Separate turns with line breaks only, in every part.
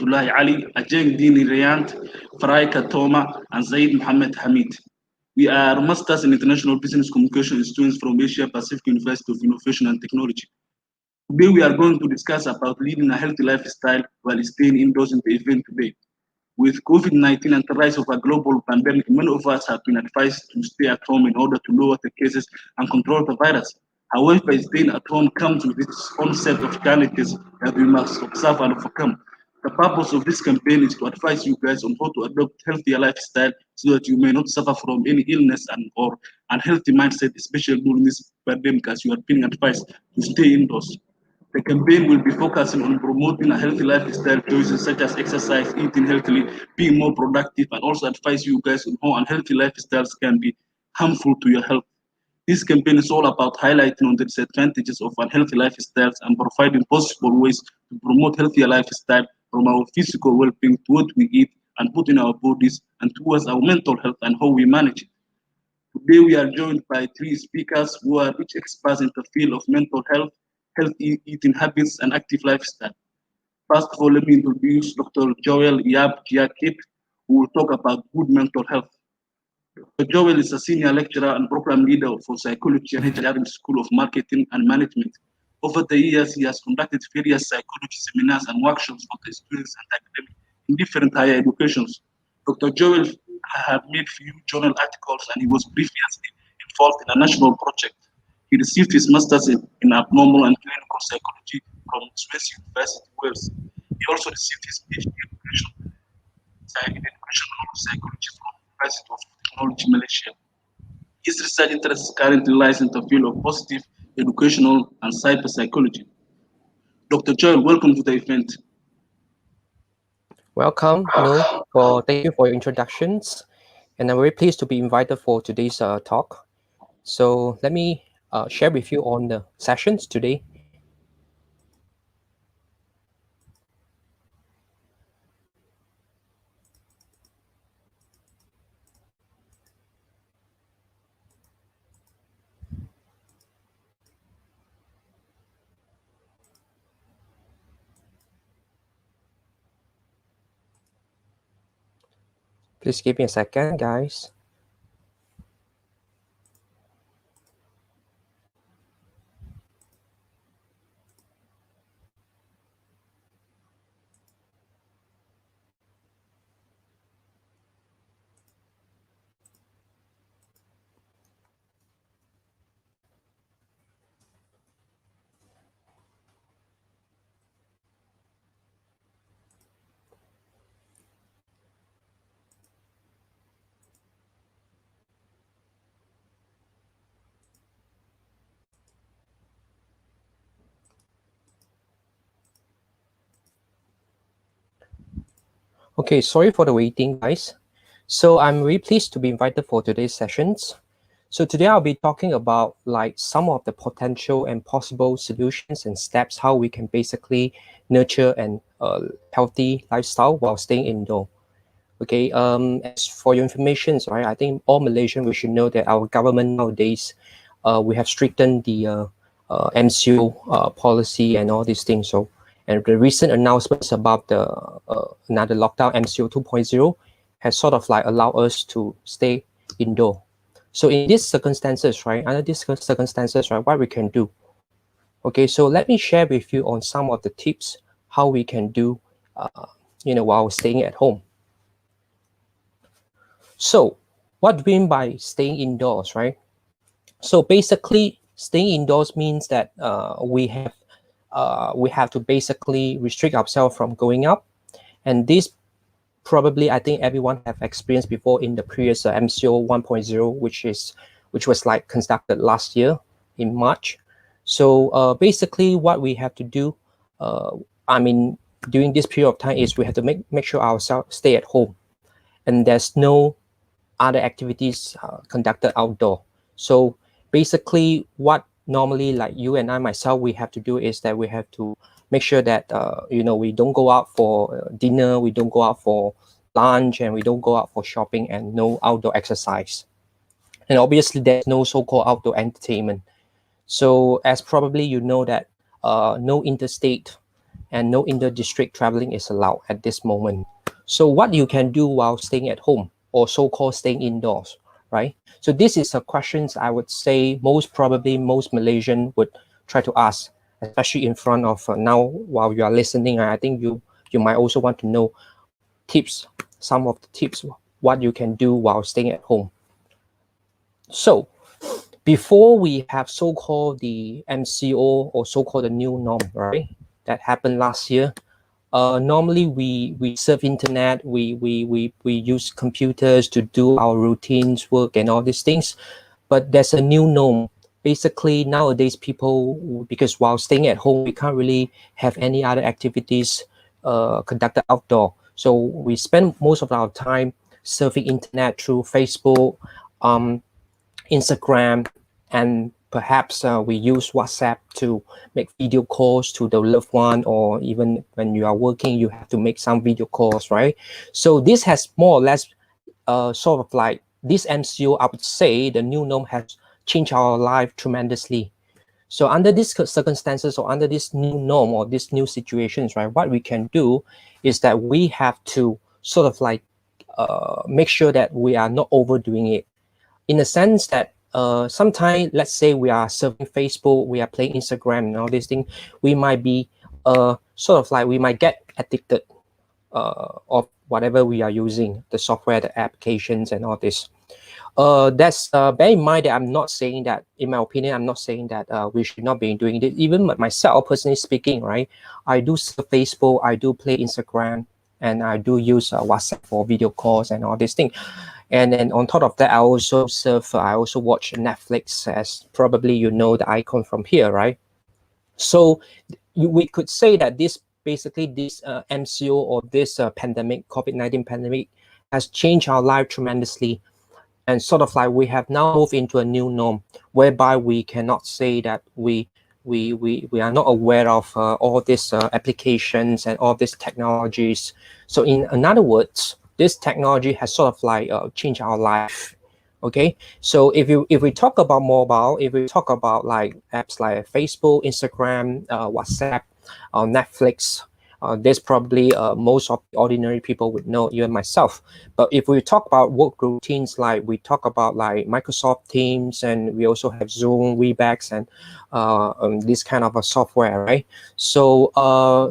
Rahmatullahi Ali, Ajeng Dini Rayant, Farai Katoma, and Zaid Mohammed Hamid. We are Masters in International Business Communication students from Asia Pacific University of Innovation and Technology. Today we are going to discuss about leading a healthy lifestyle while staying indoors in the event today. With COVID-19 and the rise of a global pandemic, many of us have been advised to stay at home in order to lower the cases and control the virus. However, staying at home comes with its own set of challenges that we must observe and overcome. The purpose of this campaign is to advise you guys on how to adopt healthier lifestyle so that you may not suffer from any illness and or unhealthy mindset, especially during this pandemic, as you are being advised to stay indoors. The campaign will be focusing on promoting a healthy lifestyle choices such as exercise, eating healthily, being more productive, and also advise you guys on how unhealthy lifestyles can be harmful to your health. This campaign is all about highlighting on the disadvantages of unhealthy lifestyles and providing possible ways to promote healthier lifestyle from our physical well-being to what we eat and put in our bodies and towards our mental health and how we manage it. Today we are joined by three speakers who are each experts in the field of mental health, healthy eating habits, and active lifestyle. First of all, let me introduce Dr. Joel Yab Giakip, who will talk about good mental health. Dr. Joel is a senior lecturer and program leader for psychology and HR in the School of Marketing and Management. Over the years, he has conducted various psychology seminars and workshops for the students and academics in different higher educations. Dr. Joel had made few journal articles and he was previously involved in a national project. He received his master's in abnormal and clinical psychology from Swiss University, Wales. He also received his PhD in educational psychology from the University of Technology, Malaysia. His research interest currently lies in the field of positive, educational, and cyber psychology. Dr. Joel, welcome to the event.
Welcome, thank you for your introductions, and I'm very pleased to be invited for today's talk. So let me share with you on the sessions today. Please give me a second, guys. Okay, sorry for the waiting, guys. So I'm really pleased to be invited for today's sessions. So today I'll be talking about like some of the potential and possible solutions and steps how we can basically nurture an healthy lifestyle while staying indoor. Okay, as for your information, right, I think all Malaysians, we should know that our government nowadays, we have strengthened the MCO policy and all these things. So, and the recent announcements about the another lockdown MCO 2.0 has sort of like allowed us to stay indoor. So in these circumstances, right, under these circumstances, right, what we can do. Okay, so let me share with you on some of the tips how we can do, while staying at home. So what do we mean by staying indoors, right? So basically, staying indoors means that we have to basically restrict ourselves from going out, and this probably I think everyone have experienced before in the previous MCO 1.0, which was like conducted last year in March. So basically, what we have to do, during this period of time is we have to make sure ourselves stay at home, and there's no other activities conducted outdoor. So basically what normally like you and I myself we have to do is that we have to make sure that we don't go out for dinner, we don't go out for lunch, and we don't go out for shopping, and no outdoor exercise. And obviously there's no so-called outdoor entertainment. So as probably you know that no interstate and no inter-district traveling is allowed at this moment. So what you can do while staying at home, or so-called staying indoors, right? So this is a questions I would say most probably most Malaysian would try to ask, especially in front of now while you are listening. I think you might also want to know tips, some of the tips, what you can do while staying at home. So before we have so-called the MCO, or so-called the new norm, right? That happened last year. Normally we surf internet, we use computers to do our routines, work and all these things. But there's a new norm. Basically nowadays people, because while staying at home, we can't really have any other activities conducted outdoor. So we spend most of our time surfing internet through Facebook, Instagram, and perhaps we use WhatsApp to make video calls to the loved one, or even when you are working, you have to make some video calls, right? So this has more or less sort of like this MCO, I would say the new norm has changed our life tremendously. So under these circumstances, or under this new norm, or these new situations, right, what we can do is that we have to sort of like make sure that we are not overdoing it, in the sense that sometimes, let's say we are surfing Facebook, we are playing Instagram and all these things, we might be sort of like we might get addicted of whatever we are using, the software, the applications and all this. That's bear in mind that I'm not saying that, in my opinion, I'm not saying that we should not be doing it. Even myself, personally speaking, right, I do surf Facebook, I do play Instagram, and I do use WhatsApp for video calls and all these things. And then on top of that, I also surf, I also watch Netflix, as probably you know the icon from here, right? So we could say that this basically this MCO, or this pandemic, COVID-19 pandemic, has changed our life tremendously. And sort of like we have now moved into a new norm, whereby we cannot say that we are not aware of all these applications and all these technologies. So in other words, this technology has sort of like changed our life. Okay, so if we talk about mobile, if we talk about like apps like Facebook, Instagram, WhatsApp, Netflix, there's probably most of the ordinary people would know, even myself. But if we talk about work routines, like we talk about like Microsoft Teams, and we also have Zoom, Webex, and this kind of a software, right? So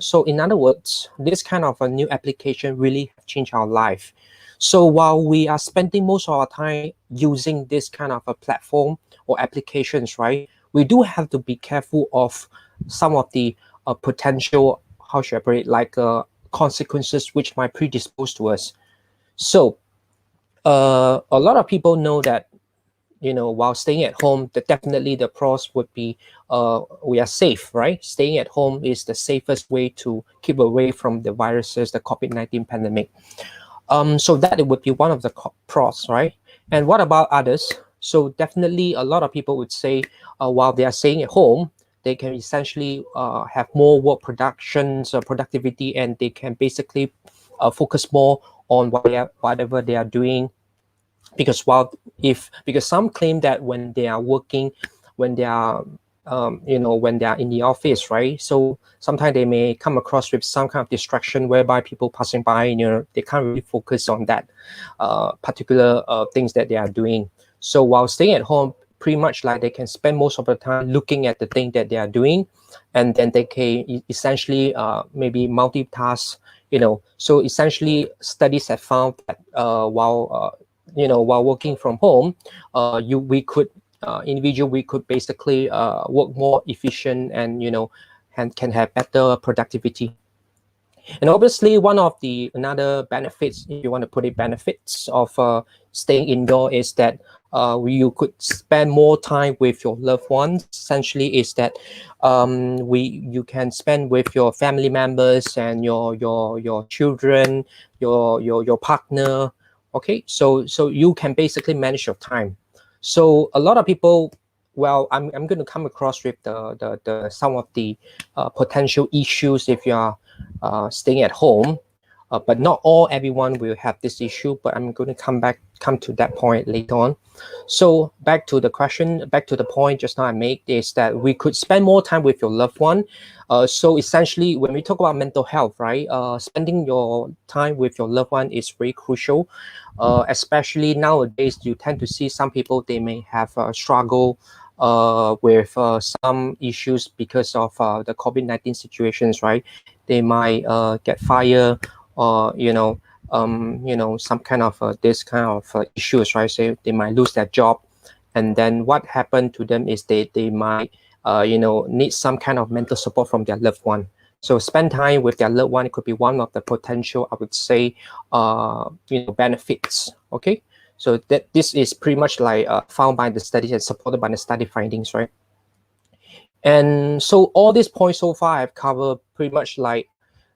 so in other words, this kind of a new application really have changed our life. So while we are spending most of our time using this kind of a platform or applications, right, we do have to be careful of some of the potential, how should I put it, like consequences which might predispose to us. So a lot of people know that, you know, while staying at home, definitely the pros would be we are safe, right? Staying at home is the safest way to keep away from the viruses, the COVID-19 pandemic. So that it would be one of the pros, right? And what about others? So definitely a lot of people would say while they are staying at home, they can essentially have more work productions, productivity, and they can basically focus more on whatever they are doing. Because because some claim that when they are working, when they are you know, when they are in the office, right? So sometimes they may come across with some kind of distraction, whereby people passing by, you know, they can't really focus on that particular things that they are doing. So while staying at home, pretty much like they can spend most of the time looking at the thing that they are doing, and then they can essentially maybe multitask, you know. So essentially studies have found that while you know, while working from home, we could we could basically work more efficient, and, you know, and can have better productivity. And obviously one of the another benefits, if you want to put it, benefits of staying indoor, is that you could spend more time with your loved ones. Essentially is that you can spend with your family members and your children, your partner. Okay, so you can basically manage your time. So a lot of people, well, I'm going to come across with the some of the potential issues if you are staying at home. but not everyone will have this issue, but I'm going to come to that point later on. So back to the point just now I made is that we could spend more time with your loved one. So essentially, when we talk about mental health, right, spending your time with your loved one is very crucial. Especially nowadays, you tend to see some people, they may have a struggle with some issues because of the COVID-19 situations, right? They might get fired, or some kind of this kind of issues, right? So they might lose their job, and then what happened to them is they might need some kind of mental support from their loved one. So spend time with their loved one could be one of the potential, I would say, benefits. Okay, so that this is pretty much like found by the studies and supported by the study findings, right? And so all these points so far I've covered pretty much like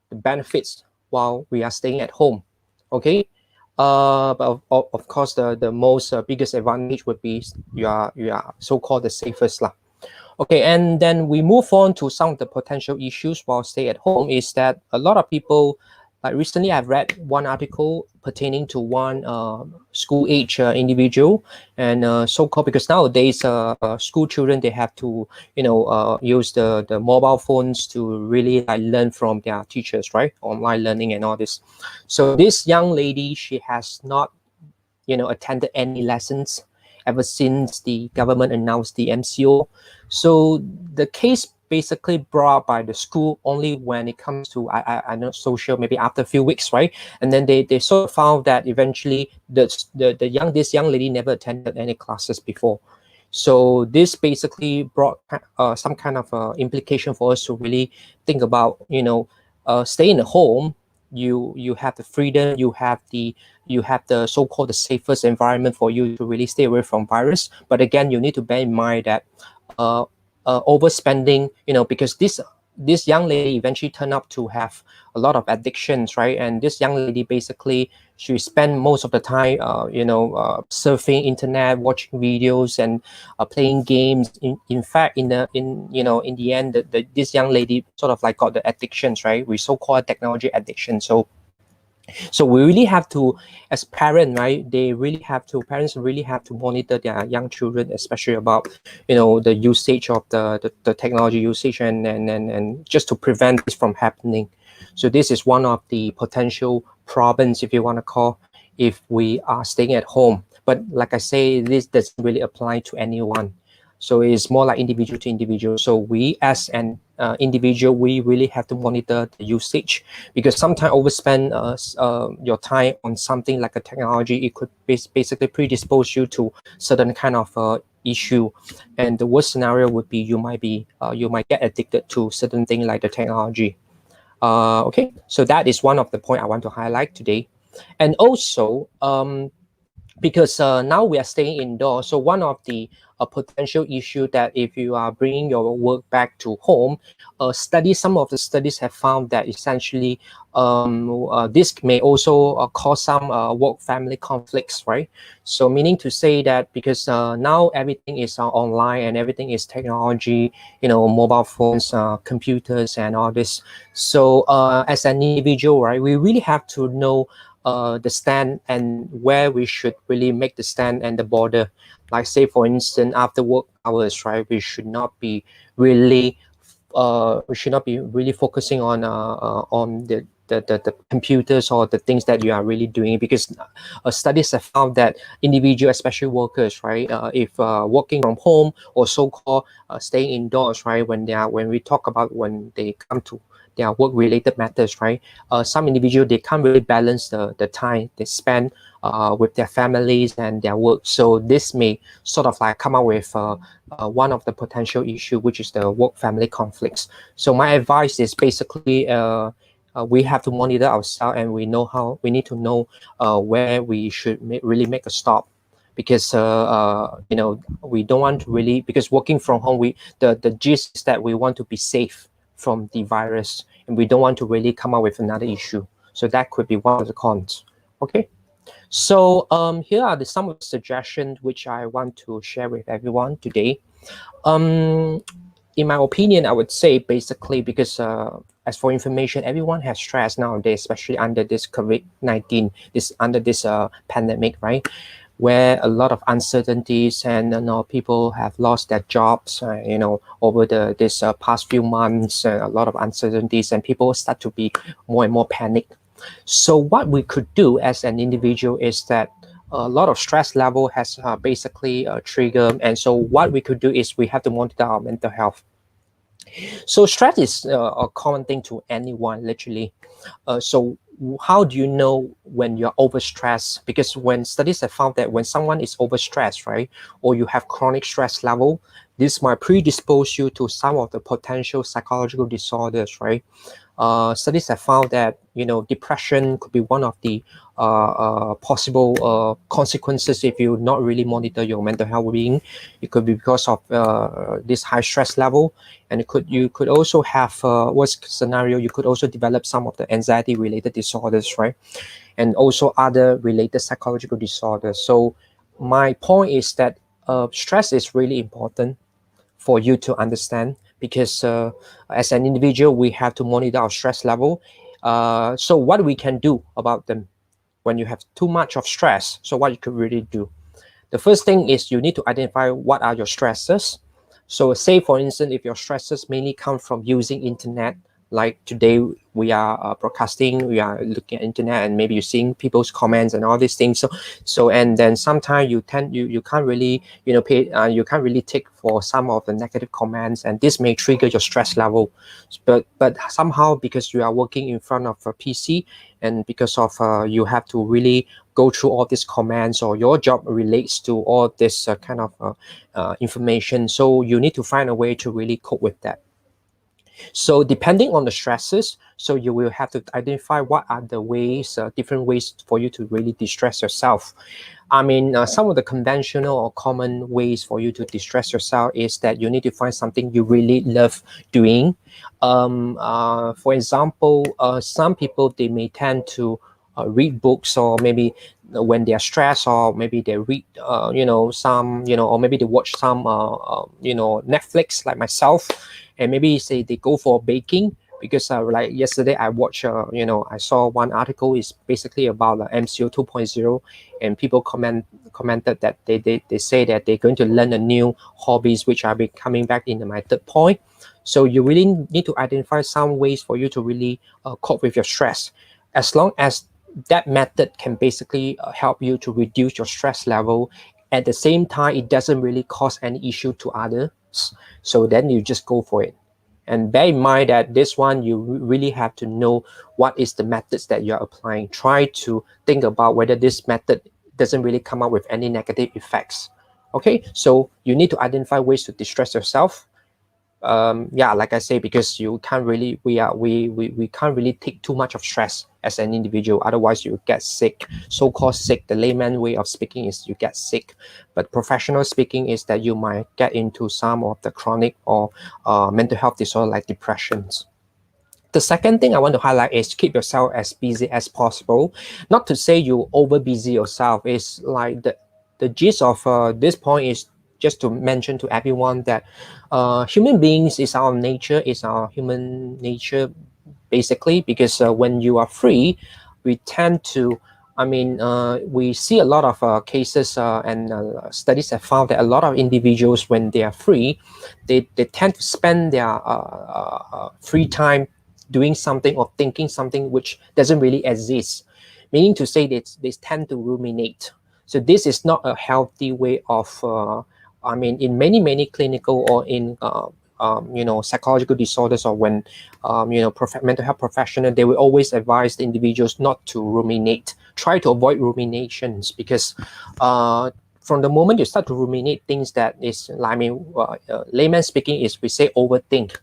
the benefits while we are staying at home. Okay, but of course the most biggest advantage would be you are so-called the safest lah. Okay, and then we move on to some of the potential issues while stay at home. Is that a lot of people, like recently I've read one article pertaining to one school age individual, and so-called, because nowadays school children, they have to use the mobile phones to really like learn from their teachers, right? Online learning and all this. So this young lady, she has not attended any lessons ever since the government announced the MCO. So the case basically brought by the school only when it comes to I know social, maybe after a few weeks, right? And then they sort of found that eventually this young lady never attended any classes before. So this basically brought some kind of implication for us to really think about, staying at home. You have the freedom, you have the so-called the safest environment for you to really stay away from virus. But again, you need to bear in mind that overspending, because this young lady eventually turned up to have a lot of addictions, right? And this young lady basically, she spent most of the time surfing internet, watching videos, and playing games. In fact, in the end, this young lady sort of like got the addictions, right? We so-called technology addiction. So we really have to, as parents, right? Parents really have to monitor their young children, especially about, the usage of the technology usage, and just to prevent this from happening. So this is one of the potential problems, if you want to call, if we are staying at home. But like I say, this doesn't really apply to anyone. So it's more like individual to individual. So we, as an individual, we really have to monitor the usage, because sometimes overspend your time on something like a technology, it could basically predispose you to certain kind of issue. And the worst scenario would be you might get addicted to certain thing like the technology. Okay, so that is one of the point I want to highlight today. And also, because now we are staying indoors, so one of the potential issue that if you are bringing your work back to home, some of the studies have found that essentially this may also cause some work-family conflicts, right? So meaning to say that because now everything is online and everything is technology, mobile phones, computers, and all this. So as an individual, right, we really have to know the stand and where we should really make the stand and the border. Like say for instance, after work hours, right, we should not be really focusing on the computers or the things that you are really doing, because studies have found that individual, especially workers, right, if working from home or so-called staying indoors, right, when we talk about when they come to their work-related matters, right? Some individuals, they can't really balance the time they spend with their families and their work. So this may sort of like come up with one of the potential issue, which is the work-family conflicts. So my advice is basically we have to monitor ourselves, and we need to know where we should really make a stop. Because we don't want to really, because working from home, the gist is that we want to be safe from the virus, and we don't want to really come up with another issue. So that could be one of the cons. Okay, so here are some of the suggestions which I want to share with everyone today. in my opinion, I would say basically because as for information, everyone has stress nowadays, especially under this COVID-19, under this pandemic, right? Where a lot of uncertainties and people have lost their jobs, over this past few months, a lot of uncertainties, and people start to be more and more panicked. So what we could do as an individual is that a lot of stress level has basically triggered, and so what we could do is we have to monitor our mental health. So stress is a common thing to anyone, literally. So how do you know when you're overstressed? Because when studies have found that when someone is overstressed, right, or you have chronic stress level, this might predispose you to some of the potential psychological disorders, right? Studies have found that depression could be one of the possible consequences if you not really monitor your mental health being. It could be because of this high stress level, and you could also have worst scenario. You could also develop some of the anxiety related disorders, right, and also other related psychological disorders. So my point is that stress is really important for you to understand, because as an individual we have to monitor our stress level. So what we can do about them when you have too much of stress? So what you could really do, the first thing is you need to identify what are your stresses. So say for instance, if your stresses mainly come from using internet, like today we are broadcasting, we are looking at internet, and maybe you're seeing people's comments and all these things. So and then sometimes you can't really pay, you can't really take for some of the negative comments, and this may trigger your stress level. But somehow, because you are working in front of a PC, and because of you have to really go through all these commands, or your job relates to all this kind of information, so you need to find a way to really cope with that. So depending on the stresses, so you will have to identify what are the ways, different ways for you to really distress yourself. I mean, some of the conventional or common ways for you to distress yourself is that you need to find something you really love doing. For example, some people, they may tend to read books, or maybe when they are stressed, or maybe they read, or maybe they watch some, Netflix, like myself, and maybe say they go for baking. Because like yesterday I watched, I saw one article is basically about MCO 2.0, and people commented that they say that they're going to learn a new hobbies, which I'll be coming back in my third point. So you really need to identify some ways for you to really cope with your stress. As long as that method can basically help you to reduce your stress level, at the same time it doesn't really cause any issue to others, so then you just go for it. And bear in mind that this one, you really have to know what is the methods that you're applying. Try to think about whether this method doesn't really come up with any negative effects. Okay, so you need to identify ways to distress yourself. Like I say, because you can't really, we can't really take too much of stress as an individual, otherwise you get sick. So-called sick, the layman way of speaking is you get sick, but professional speaking is that you might get into some of the chronic or mental health disorder like depressions. The second thing I want to highlight is keep yourself as busy as possible. Not to say you over busy yourself. It's like the gist of this point is just to mention to everyone that human beings is our nature, is our human nature, basically, because when you are free, we tend to, we see a lot of cases and studies have found that a lot of individuals, when they are free, they tend to spend their free time doing something or thinking something which doesn't really exist, meaning to say that they tend to ruminate. So this is not a healthy way of in many clinical or in psychological disorders, or when mental health professional, they will always advise the individuals not to ruminate. Try to avoid ruminations, because from the moment you start to ruminate things that is, layman speaking is, we say overthink.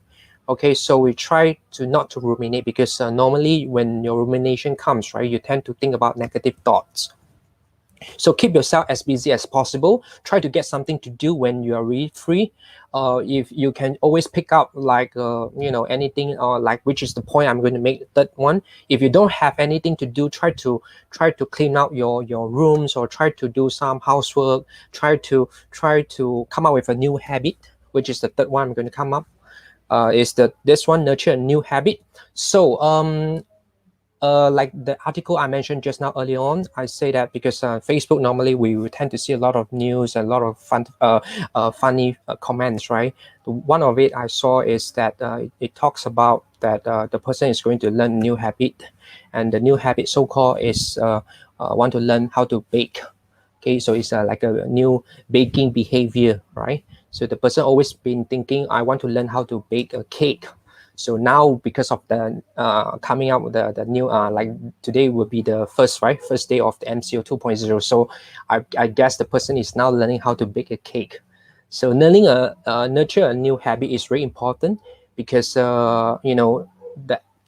Okay, so we try to not to ruminate, because normally when your rumination comes, right, you tend to think about negative thoughts. So keep yourself as busy as possible. Try to get something to do when you are really free. If you can always pick up anything, or which is the point I'm going to make, that one. If you don't have anything to do, try to clean out your rooms, or try to do some housework. Try to come up with a new habit, which is the third one I'm going to come up. is this one, nurture a new habit. So like the article I mentioned just now earlier on, I say that because Facebook normally we tend to see a lot of news and a lot of funny comments, right? One of it I saw is that it talks about that the person is going to learn a new habit, and the new habit so-called is want to learn how to bake. Okay, so it's like a new baking behavior, right? So the person always been thinking, I want to learn how to bake a cake. So now, because of the coming out with the new like today will be the first day of the MCO 2.0. So I guess the person is now learning how to bake a cake. So learning nurture a new habit is very important because the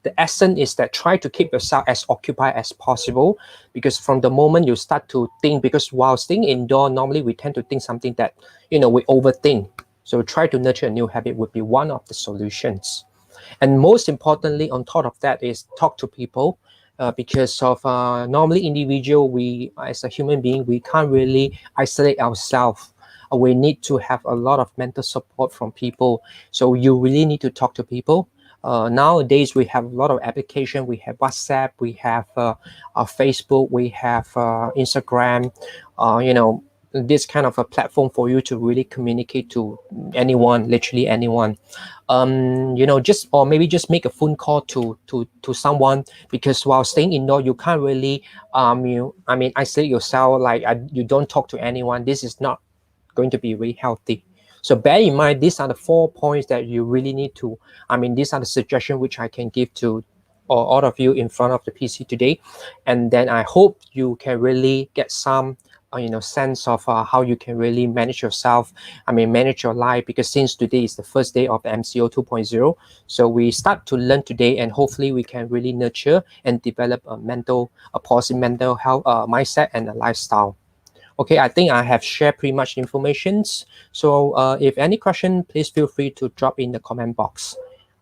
the essence is that try to keep yourself as occupied as possible, because from the moment you start to think, because while staying indoor normally we tend to think something that we overthink. So try to nurture a new habit would be one of the solutions. And most importantly, on top of that, is talk to people, because of normally individual, we as a human being, we can't really isolate ourselves. We need to have a lot of mental support from people. So you really need to talk to people. Nowadays, we have a lot of application. We have WhatsApp, we have Facebook, we have Instagram. This kind of a platform for you to really communicate to anyone, literally anyone. Just or maybe just make a phone call to someone, because while staying indoor you can't really isolate yourself, like you don't talk to anyone. This is not going to be really healthy. So bear in mind, these are the 4 points that you really need to, these are the suggestions which I can give to all of you in front of the PC today. And then I hope you can really get some sense of how you can really manage yourself, manage your life, because since today is the first day of the MCO 2.0, so we start to learn today, and hopefully we can really nurture and develop a positive mental health mindset and a lifestyle. Okay, I think I have shared pretty much informations. So if any question, please feel free to drop in the comment box.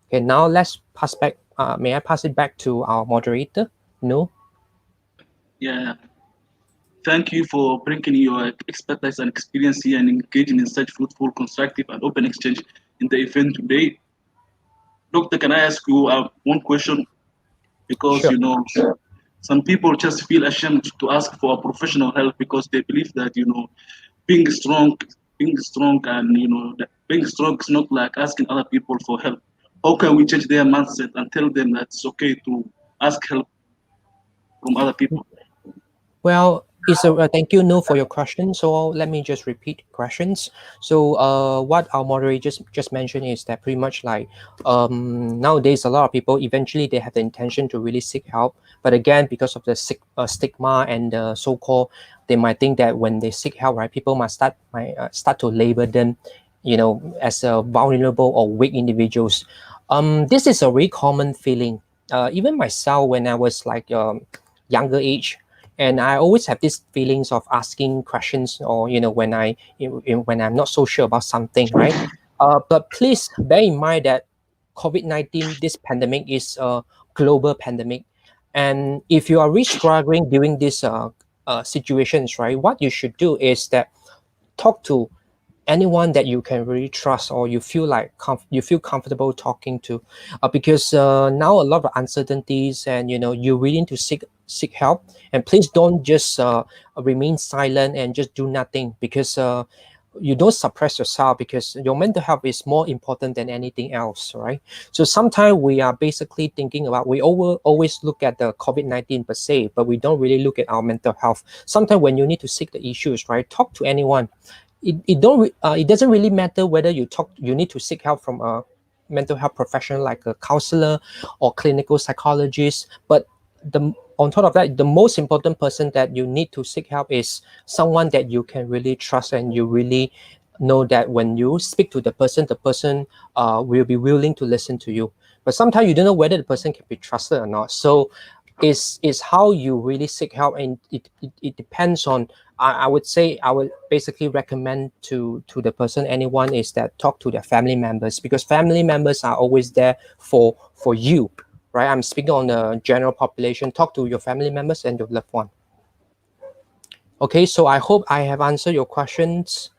Okay, now let's pass back. May I pass it back to our moderator? No?
Yeah. Thank you for bringing your expertise and experience here and engaging in such fruitful, constructive, and open exchange in the event today. Doctor, can I ask you one question? Because
Sure.
some people just feel ashamed to ask for professional help because they believe that being strong, being strong, and that being strong is not like asking other people for help. How can we change their mindset and tell them that it's okay to ask help from other people?
Well, thank you, No, for your question. So let me just repeat questions. So what our moderator just mentioned is that pretty much like nowadays a lot of people eventually they have the intention to really seek help, but again because of the stigma and the so-called, they might think that when they seek help, right, people might start to label them, as a vulnerable or weak individuals. This is a very common feeling. Even myself, when I was like younger age, and I always have these feelings of asking questions, or when I'm not so sure about something, right? But please bear in mind that COVID-19, this pandemic, is a global pandemic, and if you are really struggling during these situations, right, what you should do is that talk to anyone that you can really trust, or you feel like you feel comfortable talking to, because now a lot of uncertainties, and you really need to seek help. And please don't just remain silent and just do nothing, because you don't suppress yourself, because your mental health is more important than anything else, right? So sometimes we are basically thinking about, we always look at the COVID-19 per se, but we don't really look at our mental health. Sometimes when you need to seek the issues, right, talk to anyone. It doesn't really matter whether you need to seek help from a mental health professional like a counselor or clinical psychologist, but on top of that, the most important person that you need to seek help is someone that you can really trust, and you really know that when you speak to the person will be willing to listen to you. But sometimes you don't know whether the person can be trusted or not. So is how you really seek help, and it depends on, I would say, I would basically recommend to the person, anyone, is that talk to their family members, because family members are always there for you, right? I'm speaking on the general population. Talk to your family members and your loved one. Okay, so I hope I have answered your questions.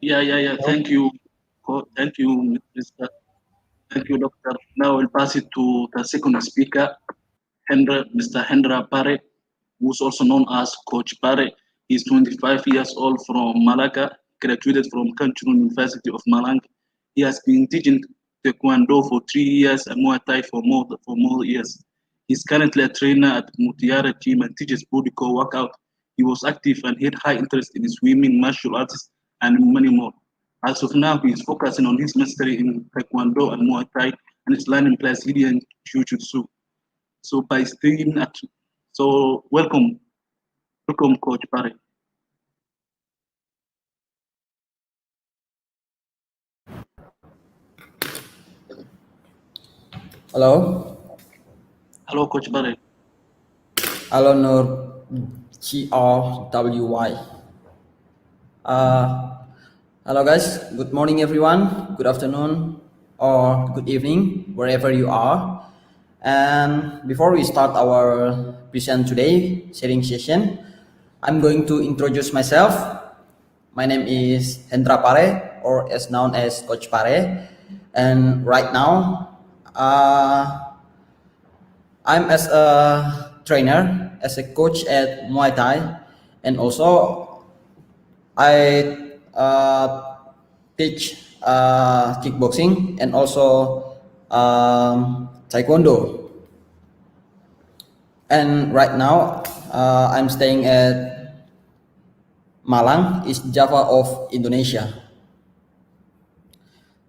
Yeah. Thank you. Thank you, Mr. Thank you, Doctor. Now I'll pass it to the second speaker, Mr. Hendra Pare, who's also known as Coach Pare. He's 25 years old from Malaga, graduated from Kanchurun University of Malang. He has been teaching Taekwondo for 3 years and Muay Thai for more years. He's currently a trainer at Mutiara Gym and teaches body core workout. He was active and had high interest in swimming, martial arts, and many more. As of now, he is focusing on his mastery in Taekwondo and Muay Thai and is learning Brazilian Jiu-Jitsu. So by staying at, so welcome, Coach Pare.
Hello.
Hello, Coach Pare.
Hello, Nur. GRWY. Hello, guys. Good morning, everyone. Good afternoon or good evening, wherever you are. And before we start our present today sharing session, I'm going to introduce myself. My name is Hendra Pare, or as known as Coach Pare. And right now, I'm as a trainer, as a coach at Muay Thai, and also I teach kickboxing and also taekwondo. And right now, I'm staying at Malang, East Java of Indonesia.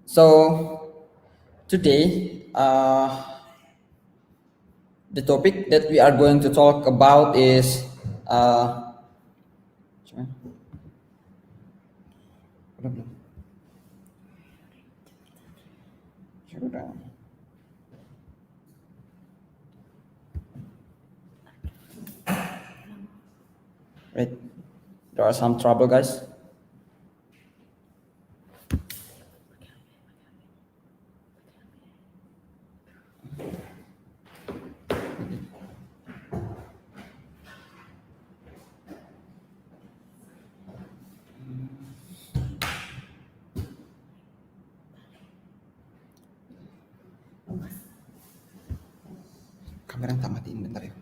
So today, the topic that we are going to talk about is wait, there are some trouble, guys. Kamera tak matiin bentar ya.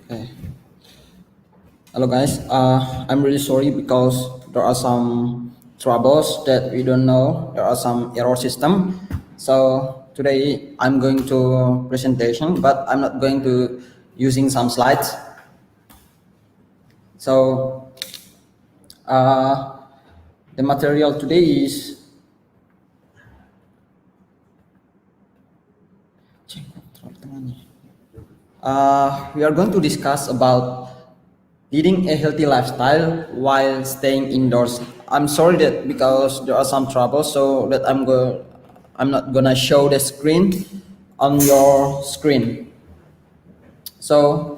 Okay. Hello guys, I'm really sorry because there are some troubles that we don't know. There are some error system. So today I'm going to presentation, but I'm not going to using some slides. So the material today is we are going to discuss about leading a healthy lifestyle while staying indoors. I'm sorry that because there are some troubles, so that I'm not gonna show the screen on your screen. So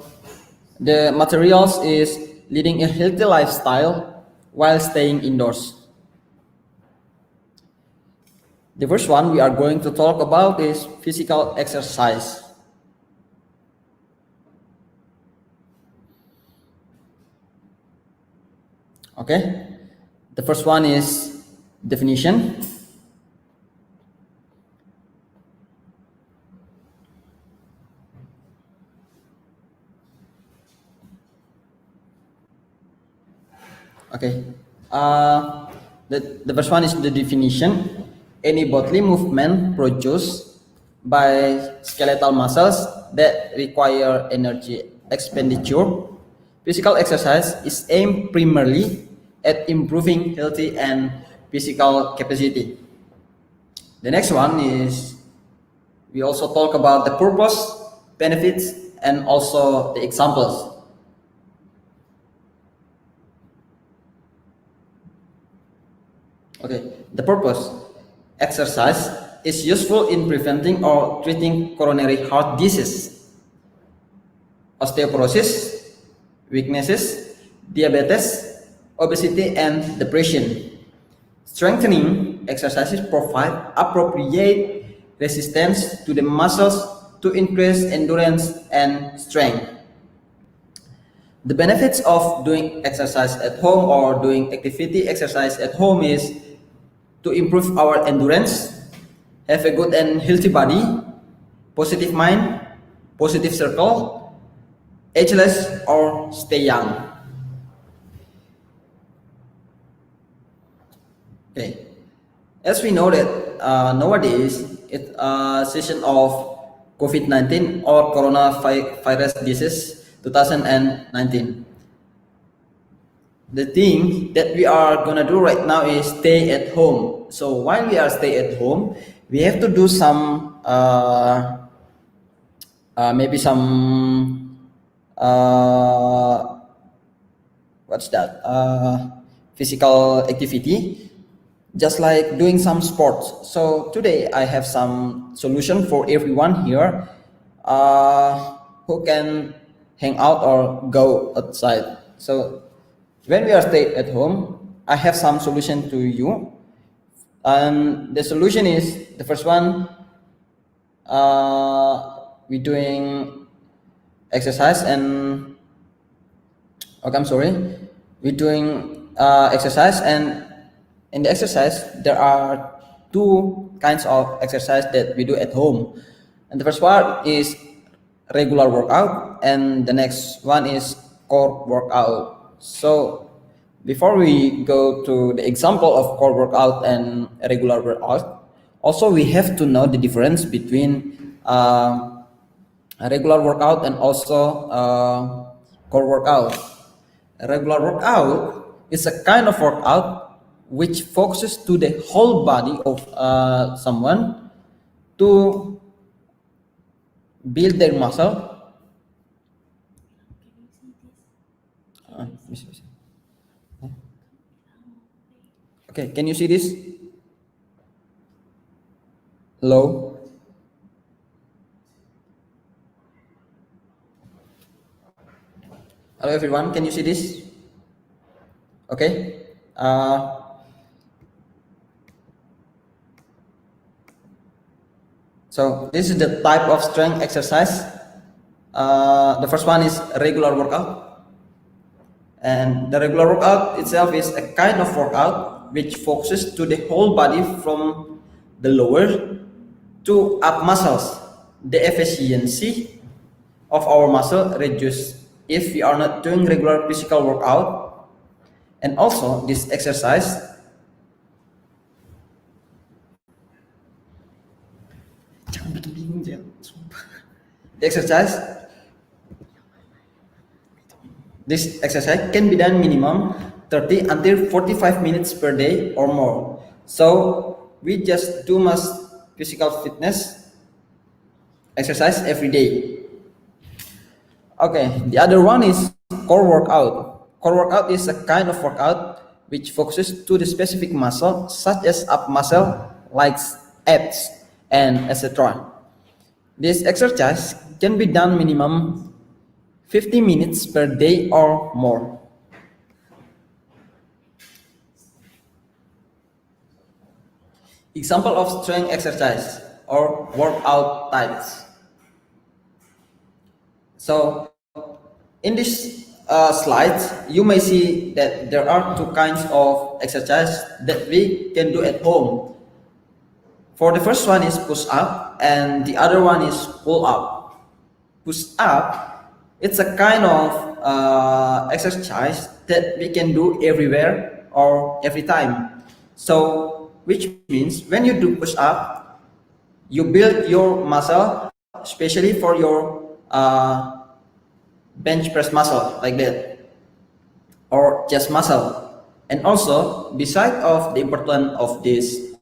the materials is leading a healthy lifestyle while staying indoors. The first one we are going to talk about is physical exercise. Okay, the first one is definition. Okay, the first one is the definition. Any bodily movement produced by skeletal muscles that require energy expenditure. Physical exercise is aimed primarily at improving healthy and physical capacity. The next one is we also talk about the purpose, benefits, and also the examples. Okay, the purpose. Exercise is useful in preventing or treating coronary heart disease, osteoporosis, weaknesses, diabetes, obesity, and depression. Strengthening exercises provide appropriate resistance to the muscles to increase endurance and strength. The benefits of doing exercise at home or doing activity exercise at home is to improve our endurance, have a good and healthy body, positive mind, positive circle, ageless or stay young. Okay, as we know that nowadays it's a season of COVID-19 or coronavirus disease 2019. The thing that we are gonna do right now is stay at home. So while we are stay at home, we have to do some maybe some what's that physical activity, just like doing some sports. So today I have some solution for everyone here who can hang out or go outside. So when we are stay at home, I have some solution to you. And the solution is, the first one, we doing exercise and, okay, I'm sorry, we're doing exercise, and in the exercise, there are two kinds of exercise that we do at home. And the first one is regular workout, and the next one is core workout. So before we go to the example of core workout and regular workout, also we have to know the difference between a regular workout and also core workout. A regular workout is a kind of workout which focuses to the whole body of someone to build their muscle. Okay, can you see this? Hello? Hello everyone, can you see this? Okay. So this is the type of strength exercise. The first one is regular workout. And the regular workout itself is a kind of workout which focuses to the whole body from the lower to up muscles. The efficiency of our muscle reduces if we are not doing regular physical workout. And also this exercise this exercise can be done minimum 30 until 45 minutes per day or more. So we just do must physical fitness exercise every day. Okay, the other one is core workout. Core workout is a kind of workout which focuses to the specific muscle, such as up muscle, like abs, and etc. This exercise can be done minimum 50 minutes per day or more. Example of strength exercise or workout types. So in this slide, you may see that there are two kinds of exercise that we can do at home. For the first one is push up and the other one is pull up. Push up, it's a kind of exercise that we can do everywhere or every time. So which means when you do push up, you build your muscle, especially for your bench press muscle like that, or chest muscle. And also, beside of the importance of this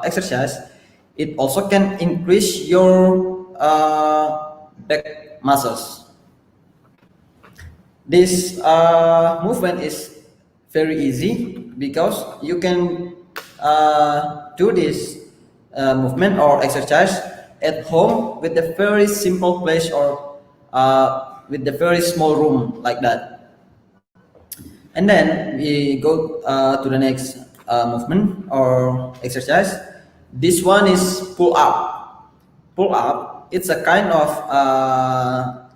exercise, it also can increase your back muscles. This movement is very easy because you can do this movement or exercise at home with a very simple place or with a very small room like that. And then we go to the next movement or exercise. This one is pull up. Pull up, it's a kind of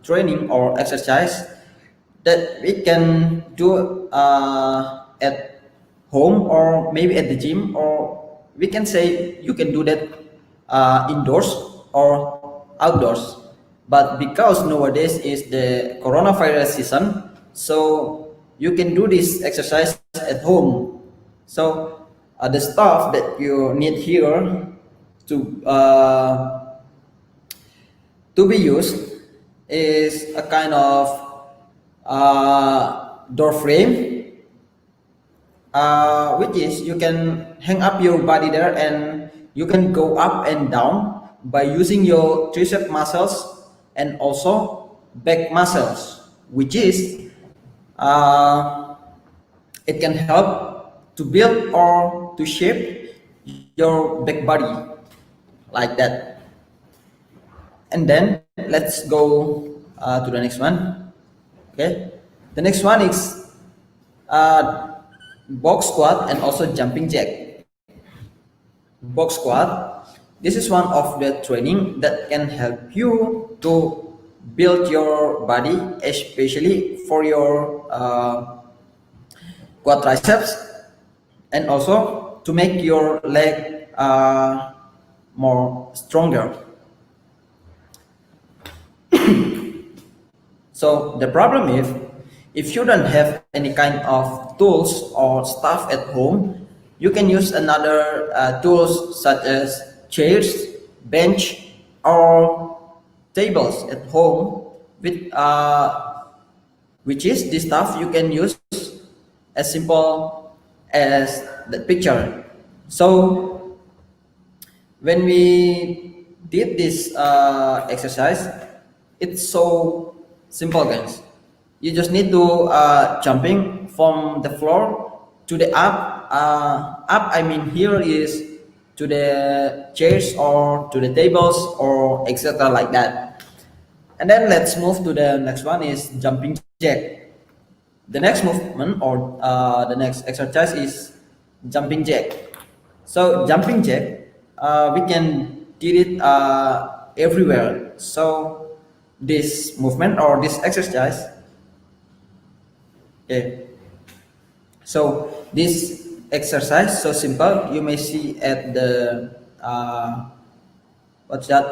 training or exercise that we can do at home or maybe at the gym, or we can say you can do that indoors or outdoors. But because nowadays is the coronavirus season, so you can do this exercise at home. So the stuff that you need here to to be used is a kind of door frame, which is you can hang up your body there and you can go up and down by using your tricep muscles and also back muscles, which is it can help to build or to shape your back body like that. And then let's go to the next one. Okay, the next one is box squat and also jumping jack. Box squat, this is one of the training that can help you to build your body, especially for your quadriceps, and also to make your leg more stronger. So the problem is, if you don't have any kind of tools or stuff at home, you can use another tools such as chairs, bench, or tables at home, with which is this stuff you can use as simple as the picture. So when we did this exercise, it's so simple, guys. You just need to jumping from the floor to the up. Up, I mean here is to the chairs or to the tables or etc. like that. And then let's move to the next one is jumping jack. The next movement or the next exercise is jumping jack. So jumping jack, we can do it everywhere. So this movement or this exercise, okay. So this exercise so simple. You may see at the what's that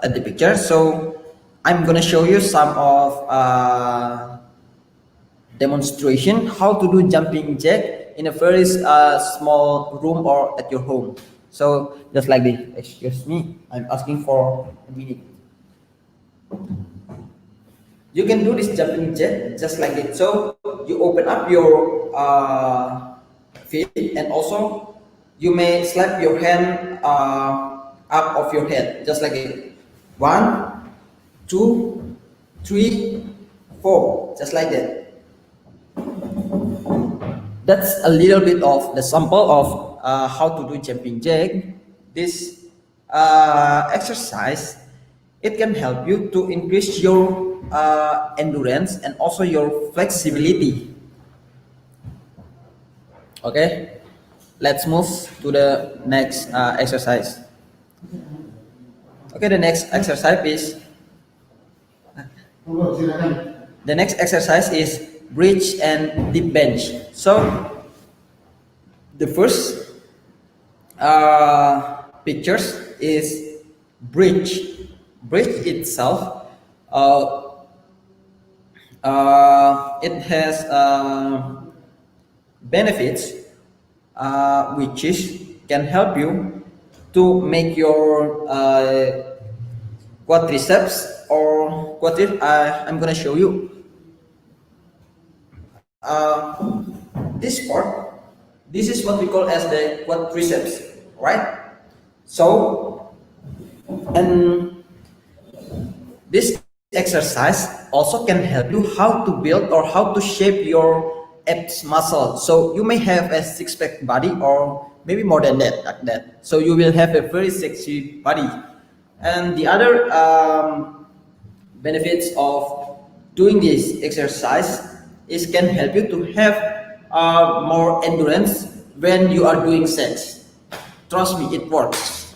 at the picture. So I'm gonna show you some of demonstration how to do jumping jack in a very small room or at your home. So just like this. Excuse me, I'm asking for a minute. You can do this jumping jack just like it. So you open up your feet and also you may slap your hand up of your head just like it. 1, 2, 3, 4, just like that. That's a little bit of the sample of how to do jumping jack. This exercise, it can help you to increase your endurance and also your flexibility. Okay, let's move to the next exercise. Okay, the next exercise is bridge and deep bench. So the first pictures is bridge. Bridge itself, it has benefits which is can help you to make your quadriceps or quadriceps. I'm gonna show you this part. This is what we call as the quadriceps, right? So, and this exercise also can help you how to build or how to shape your abs muscle. So you may have a six-pack body or maybe more than that, like that. So you will have a very sexy body. And the other benefits of doing this exercise it can help you to have more endurance when you are doing sex. Trust me, it works.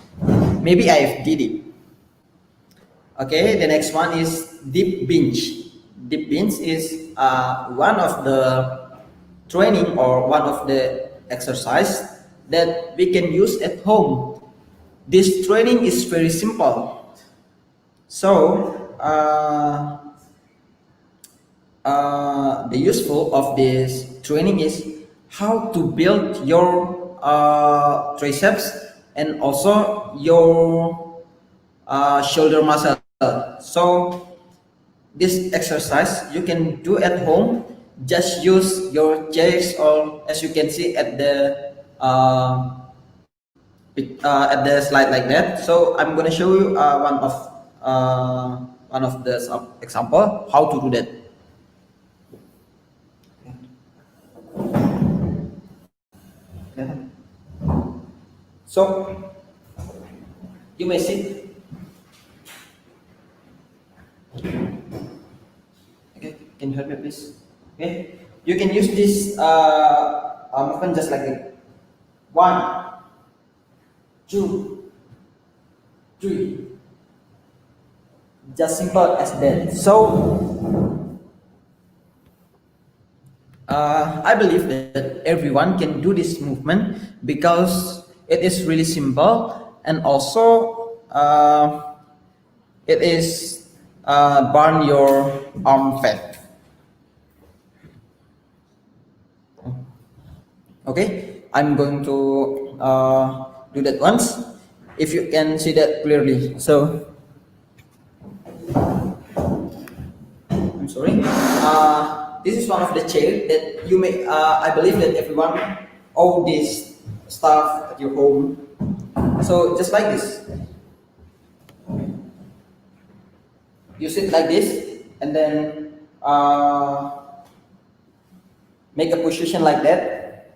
Maybe I did it. Okay, the next one is deep bench. Deep bench is one of the training or one of the exercise that we can use at home. This training is very simple. So the useful of this training is how to build your triceps and also your shoulder muscle. So this exercise you can do at home. Just use your chairs, or as you can see at the slide like that. So I'm gonna show you one of the example how to do that. So you may sit. Okay, can you help me please? Okay, you can use this movement just like it. 1, 2, 3. Just simple as that. So I believe that everyone can do this movement because it is really simple, and also it is burn your arm fat. Okay, I'm going to do that once. If you can see that clearly. So I'm sorry. This is one of the chair that you may. I believe that everyone own this stuff at your home. So just like this, you sit like this, and then make a position like that,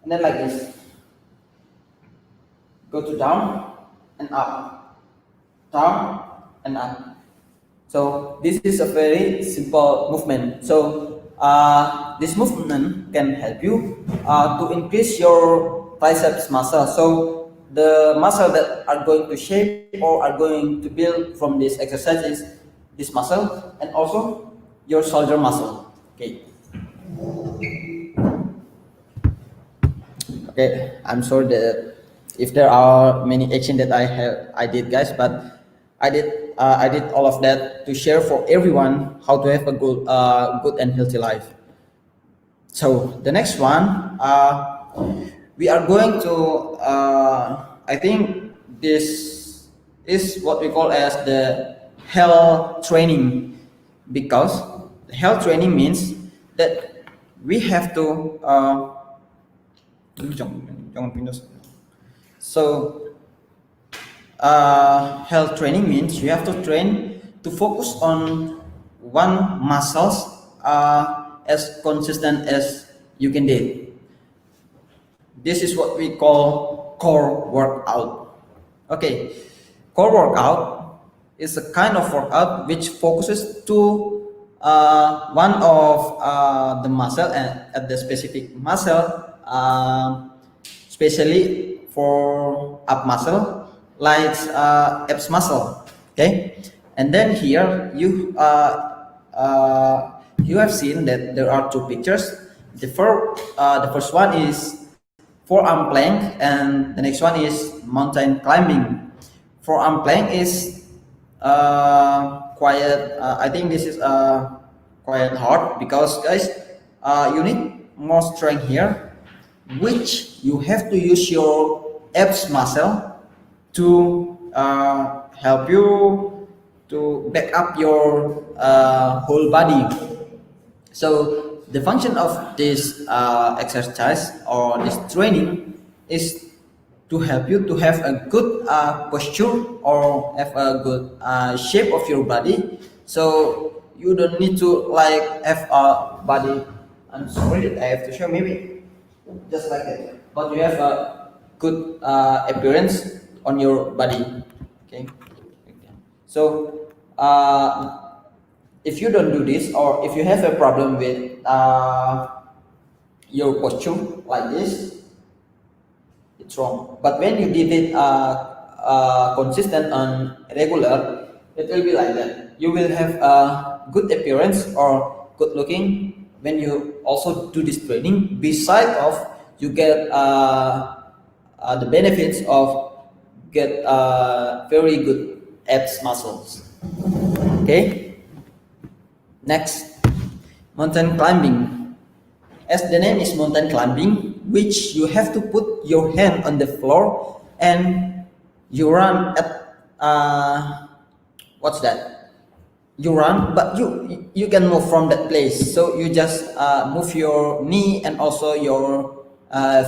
and then like this. Go to down and up, down and up. So this is a very simple movement. So this movement can help you to increase your triceps muscle. So the muscle that are going to shape or are going to build from this exercise is this muscle and also your shoulder muscle. Okay. Okay, I'm sorry that if there are many action that I did, guys, but I did all of that to share for everyone how to have a good and healthy life. So the next one, we are going to I think this is what we call as the health training, because health training means that we have to so health training means you have to train to focus on one muscles as consistent as you can do. This is what we call core workout. Okay, core workout is a kind of workout which focuses to one of the muscle and at the specific muscle, especially for up muscle, like abs muscle. Okay, and then here you have seen that there are two pictures. The first one is forearm plank, and the next one is mountain climbing. Forearm plank is quite. I think this is quite hard because, guys, you need more strength here, which you have to use your abs muscle to help you to back up your whole body. So the function of this exercise or this training is to help you to have a good posture or have a good shape of your body. So you don't need to like have a body. I'm sorry that I have to show, maybe just like that, but you have a good appearance on your body. Okay. So if you don't do this, or if you have a problem with your posture like this, it's wrong. But when you did it consistent and regular, it will be like that. You will have a good appearance or good looking when you also do this training. Beside of you get the benefits of get very good abs muscles. Okay. Next, mountain climbing. As the name is mountain climbing, which you have to put your hand on the floor and you run at what's that? You run, but you can move from that place. So you just move your knee and also your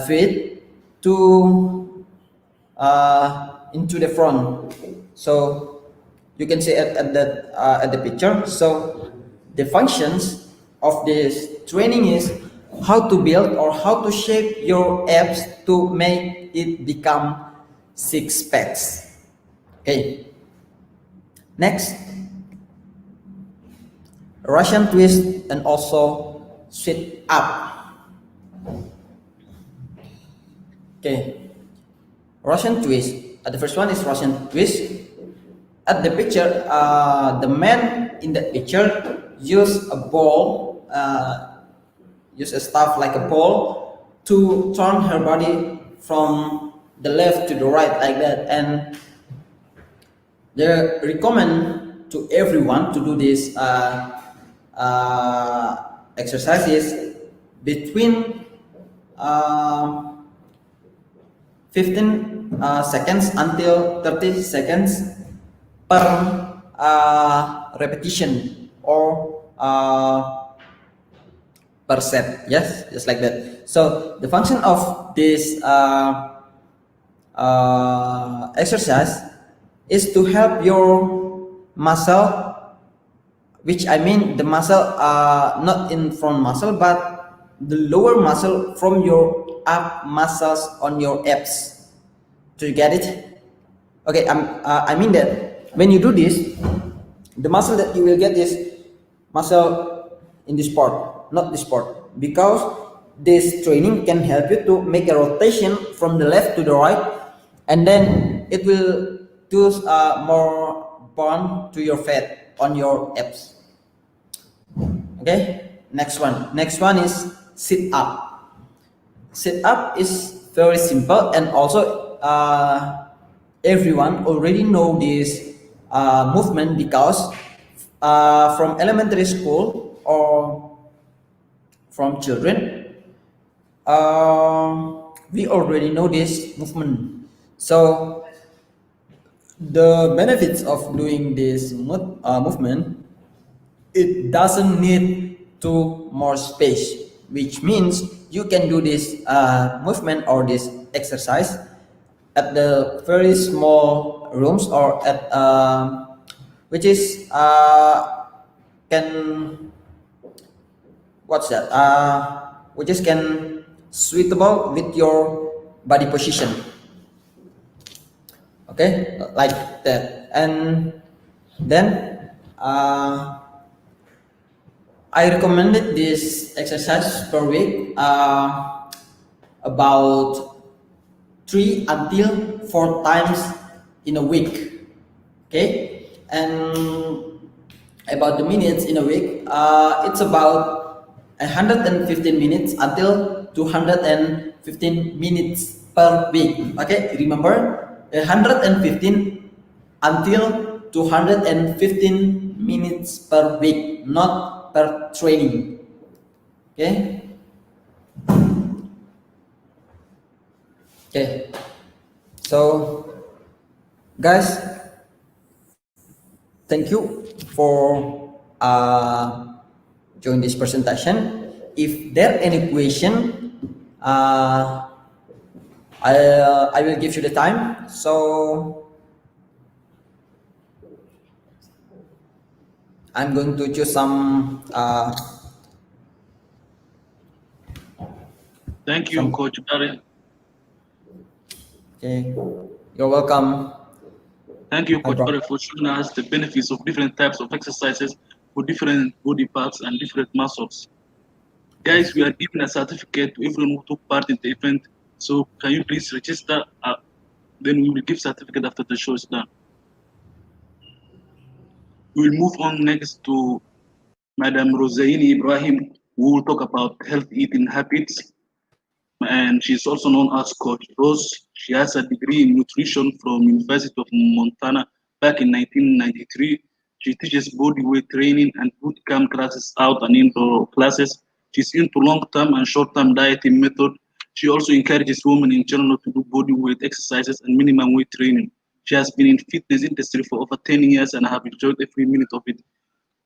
feet to into the front. So you can see at the picture. So the functions of this training is how to build or how to shape your abs to make it become six packs. Okay. Next, Russian twist and also sit up. Okay. Russian twist. The first one is Russian twist. At the picture, the man in that picture use a ball, use a staff like a ball to turn her body from the left to the right like that. And they recommend to everyone to do this exercises between 15 seconds until 30 seconds per repetition or per set. Yes, just like that. So the function of this exercise is to help your muscle, which I mean the muscle not in front muscle but the lower muscle from your up muscles on your abs. Do you get it? Okay, I mean that when you do this, the muscle that you will get is muscle in this part, not this part, because this training can help you to make a rotation from the left to the right, and then it will do more burn to your fat on your abs. Okay, next one is sit up. Sit up is very simple, and also everyone already know this movement because from elementary school or from children, we already know this movement. So the benefits of doing this movement, it doesn't need too more space, which means you can do this movement or this exercise at the very small rooms or at which is can what's that which is can suitable with your body position. Okay, like that. And then I recommended this exercise per week about 3 until 4 times in a week. Okay, and about the minutes in a week, it's about 115 minutes until 215 minutes per week. Okay, remember 115 until 215 minutes per week, not per training. Okay. Okay, so guys, thank you for joining this presentation. If there any question, I will give you the time. So I'm going to choose some.
Thank you, Coach Barry.
Okay, you're welcome.
Thank you, Coach Barry, for showing us the benefits of different types of exercises for different body parts and different muscles. Guys, we are giving a certificate to everyone who took part in the event. So can you please register? Then we will give certificate after the show is done. We will move on next to Madam Rosaini Ibrahim, who will talk about health eating habits. And she's also known as Coach Rose. She has a degree in nutrition from University of Montana back in 1993. She teaches body weight training and boot camp classes, out and indoor classes. She's into long-term and short-term dieting method. She also encourages women in general to do body weight exercises and minimum weight training. She has been in fitness industry for over 10 years and I have enjoyed every minute of it.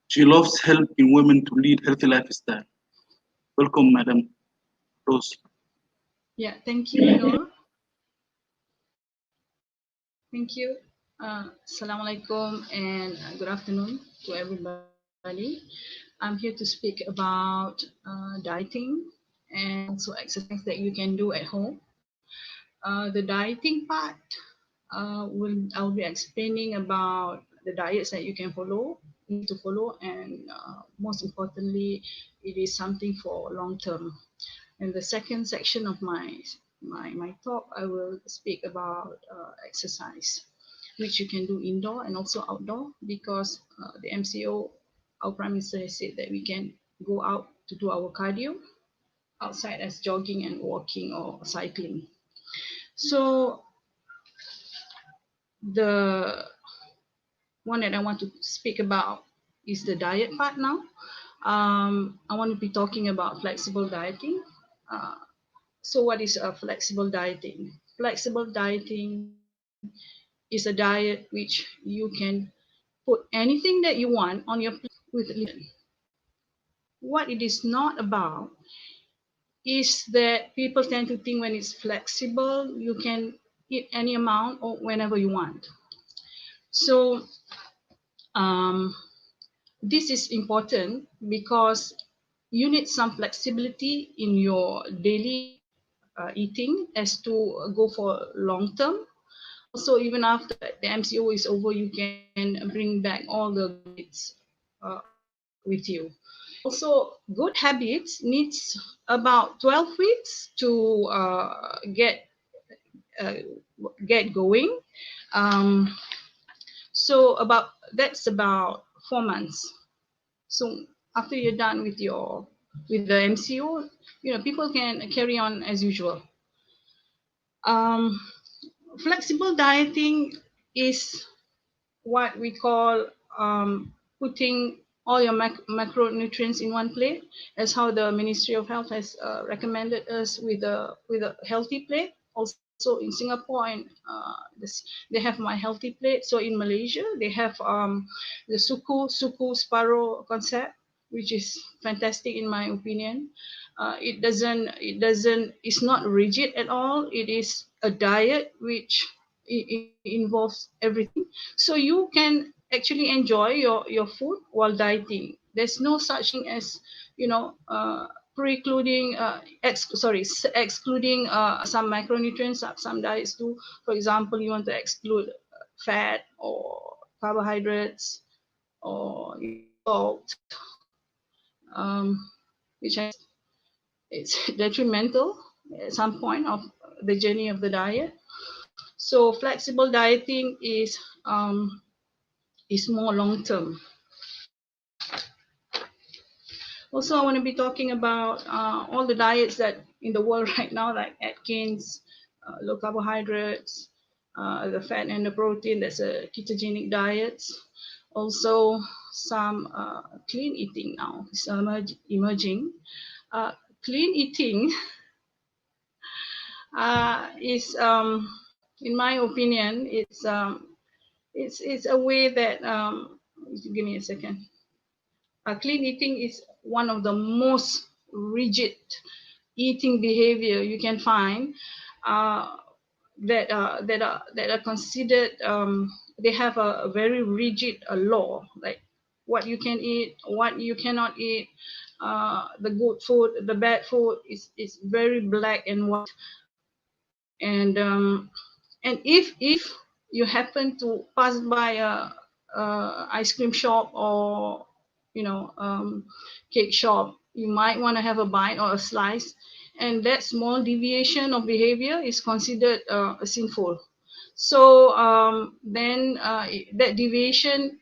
She loves helping women to lead healthy lifestyle. Welcome, Madam Rose.
Yeah, thank you, Noor. Thank you. Assalamualaikum and good afternoon to everybody. I'm here to speak about dieting and also exercise that you can do at home. The dieting part, I'll be explaining about the diets that you can follow, need to follow, and most importantly, it is something for long term. In the second section of my talk, I will speak about exercise, which you can do indoor and also outdoor, because the MCO, our Prime Minister has said that we can go out to do our cardio outside as jogging and walking or cycling. So the one that I want to speak about is the diet part now. I want to be talking about flexible dieting. So what is a flexible dieting? Flexible dieting is a diet which you can put anything that you want on your plate with limitation. What it is not about is that people tend to think when it's flexible, you can eat any amount or whenever you want. So um, this is important because you need some flexibility in your daily eating as to go for long term. Also, even after the MCO is over, you can bring back all the good habits with you. Also, good habits needs about 12 weeks to uh, get going. Um, so that's about 4 months. So after you're done with the MCO, people can carry on as usual. Um, Flexible dieting is what we call putting all your macronutrients in one plate, as how the Ministry of Health has recommended us with a healthy plate. Also in Singapore, and they have my healthy plate. So in Malaysia, they have the suku sparrow concept, which is fantastic in my opinion. It's not rigid at all. It is a diet which it involves everything, so you can actually enjoy your food while dieting. There's no such thing as precluding excluding some macronutrients. Some diets do. For example, you want to exclude fat or carbohydrates or salt, which it's detrimental at some point of the journey of the diet. So flexible dieting is more long term. Also, I want to be talking about all the diets that in the world right now, like Atkins, low carbohydrates, the fat and the protein. That's a ketogenic diets. Also, some clean eating now is emerging. Clean eating is, in my opinion, it's a way that give me a second. Clean eating is one of the most rigid eating behavior you can find that are considered. They have a very rigid law, like what you can eat, what you cannot eat. The good food, the bad food is very black and white. And if you happen to pass by a ice cream shop or cake shop, you might want to have a bite or a slice, and that small deviation of behavior is considered sinful. So then that deviation,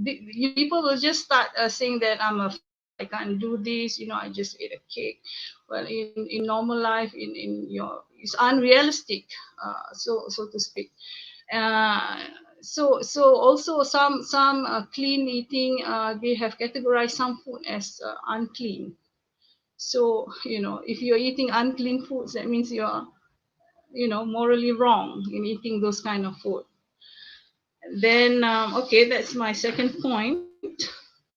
people will just start saying that I'm a fat, I can't do this, I just ate a cake. Well, in normal life, it's unrealistic, so to speak. Uh, so also some clean eating, they have categorized some food as unclean. So if you're eating unclean foods, that means you're morally wrong in eating those kind of food. Then okay, that's my second point.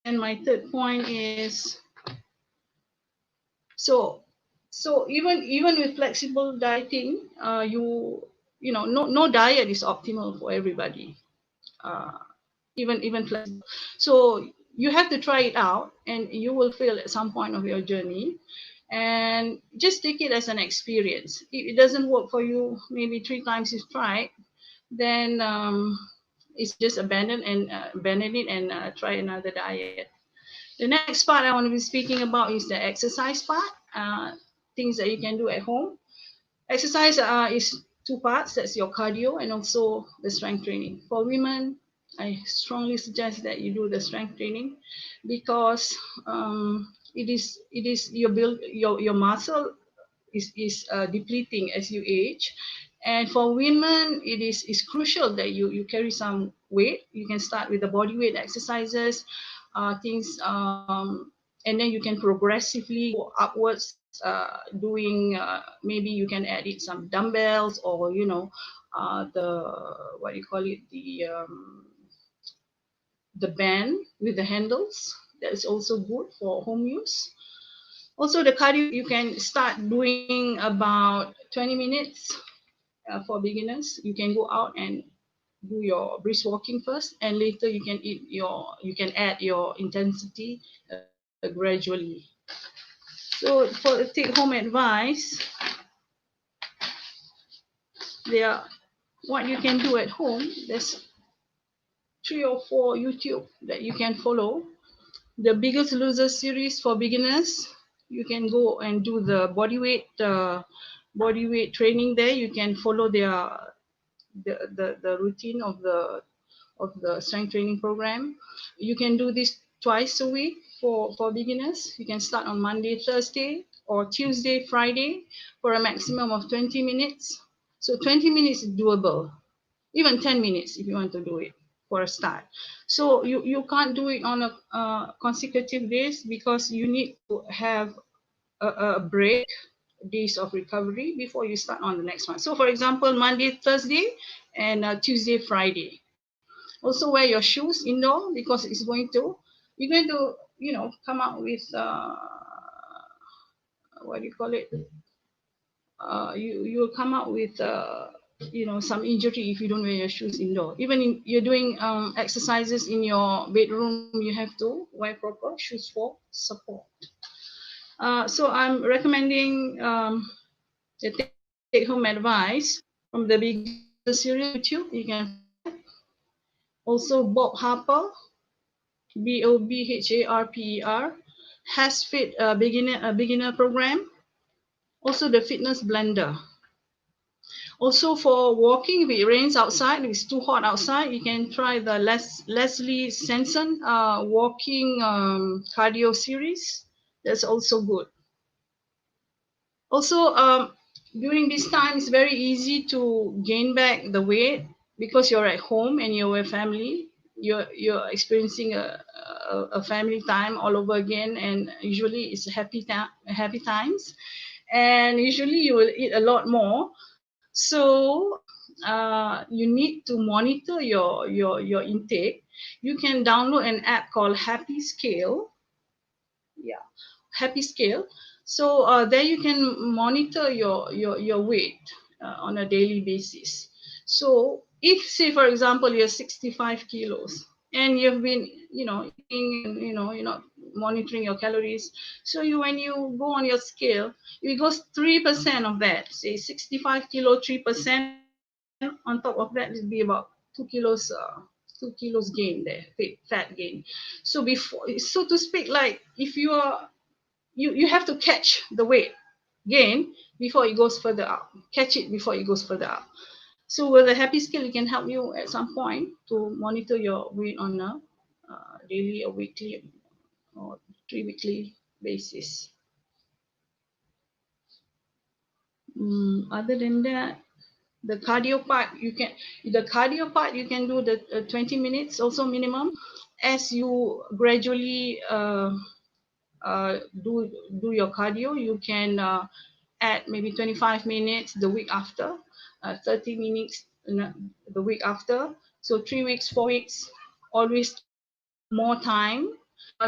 And my third point is, so even with flexible dieting, no diet is optimal for everybody. uh, even flexible. So you have to try it out, and you will fail at some point of your journey. And just take it as an experience. If it doesn't work for you, maybe 3 times you've tried, then it's just abandon it and try another diet. The next part I want to be speaking about is the exercise part, things that you can do at home. Exercise is two parts. That's your cardio and also the strength training. For women, I strongly suggest that you do the strength training, because it is your muscle is depleting as you age. And for women, is crucial that you carry some weight. You can start with the body weight exercises, things, and then you can progressively go upwards, doing, maybe you can add in some dumbbells, or the, what do you call it, the band with the handles. That is also good for home use. Also, the cardio, you can start doing about 20 minutes. For beginners, you can go out and do your brisk walking first, and later you can add your intensity gradually. So for take home advice, there, what you can do at home, there's 3 or 4 YouTube that you can follow. The Biggest Loser series for beginners, you can go and do the body weight training there. You can follow the routine of the strength training program. You can do this twice a week for beginners. You can start on Monday, Thursday, or Tuesday, Friday, for a maximum of 20 minutes. So 20 minutes is doable, even 10 minutes if you want to do it for a start. So you can't do it on a consecutive days, because you need to have a break, days of recovery, before you start on the next one. So for example, Monday, Thursday, and Tuesday, Friday. Also wear your shoes indoor, because you're going to come out with what do you call it, you'll come out with some injury if you don't wear your shoes indoor. Even you're doing exercises in your bedroom, you have to wear proper shoes for support. So I'm recommending the take-home advice from the Biggest Loser series YouTube. You can also Bob Harper, BOBHARPER, has fit a beginner program. Also the Fitness Blender. Also for walking, if it rains outside, if it's too hot outside, you can try the Leslie Sanson walking cardio series. That's also good. Also, during this time, it's very easy to gain back the weight, because you're at home and you're with family. You're experiencing a family time all over again, and usually it's happy times, and usually you will eat a lot more. So you need to monitor your intake. You can download an app called Happy Scale. Yeah, Happy Scale. So there you can monitor your weight on a daily basis. So if, say for example, you're 65 kilos and you've been eating, you're not monitoring your calories, so when you go on your scale, it goes 3% of that. Say 65 kilo, 3%. On top of that, it'll be about 2 kilos 2 kilos gain there, fat gain. So before, so to speak, like if you are, you have to catch the weight gain before it goes further up. Catch it before it goes further up. So with a happy scale, it can help you at some point to monitor your weight on a daily or weekly or 3 weekly basis. Other than that, the cardio part you can do the 20 minutes also minimum. As you gradually do your cardio, you can add maybe 25 minutes the week after, 30 minutes the week after. So 3 weeks, 4 weeks, always more time.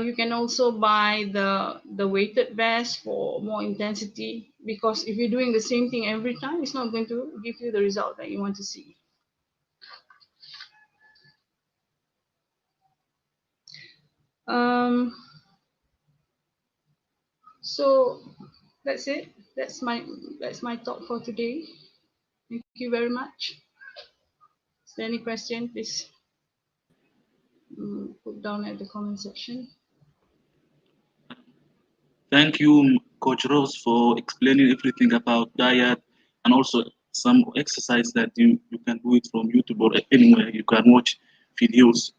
You can also buy the weighted vest for more intensity, because if you're doing the same thing every time, it's not going to give you the result that you want to see. So that's it. That's my talk for today. Thank you very much. Is there any question, please put down at the comment section.
Thank you, Coach Rose, for explaining everything about diet and also some exercise that you can do it from YouTube or anywhere. You can watch videos.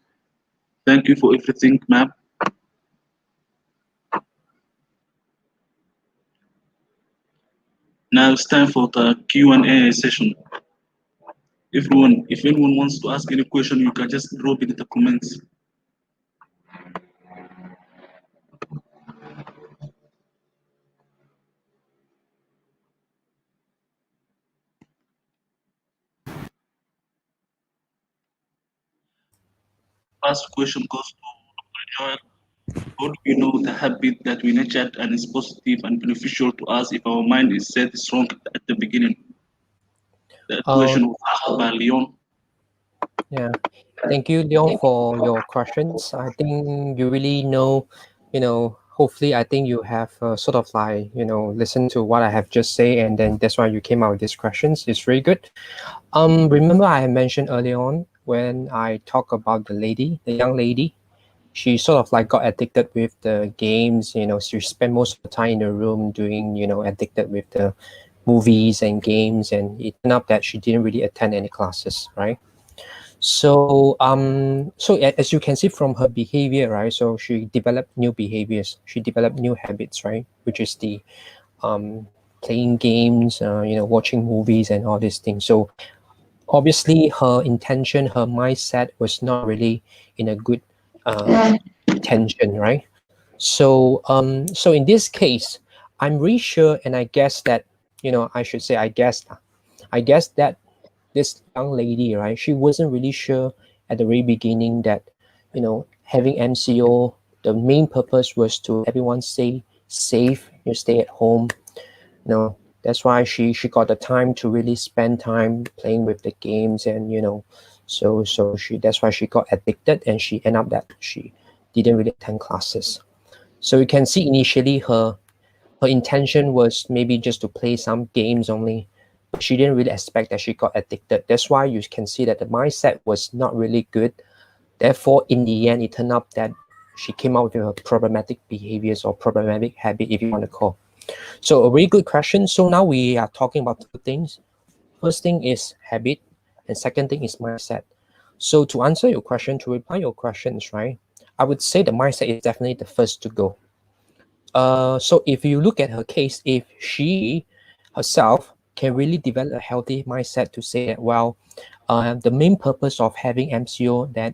Thank you for everything, ma'am. Now it's time for the Q&A session. If anyone wants to ask any question, you can just drop it in the comments. First question goes to Joel. How do we know the habit that we nurtured and is positive and beneficial to us if our mind is set strong at the beginning? That question was asked by Leon.
Yeah, thank you, Leon, for your questions. I think you really know, hopefully I think you have sort of like, listened to what I have just said, and then that's why you came out with these questions. It's very good. Remember I had mentioned early on when I talk about the young lady, she sort of like got addicted with the games, she spent most of the time in the room doing, addicted with the movies and games, and it turned out that she didn't really attend any classes, right? So as you can see from her behavior, right? So she developed new behaviors. She developed new habits, right? Which is the playing games, watching movies and all these things. So obviously her intention, her mindset was not really in a good intention, right? So so in this case, I'm really sure, and I guess that, I should say I guess that this young lady, right, she wasn't really sure at the very beginning that, having MCO, the main purpose was to everyone stay safe, stay at home. That's why she got the time to really spend time playing with the games, and so that's why she got addicted, and she ended up that she didn't really attend classes. So you can see initially her intention was maybe just to play some games only, but she didn't really expect that she got addicted. That's why you can see that the mindset was not really good. Therefore, in the end, it turned out that she came out with her problematic behaviors or problematic habit, if you want to call. So a very good question. So now we are talking about two things. First thing is habit, and second thing is mindset. So to answer your question, to reply your questions, right, I would say the mindset is definitely the first to go. So if you look at her case, if she herself can really develop a healthy mindset to say that, well, the main purpose of having MCO that,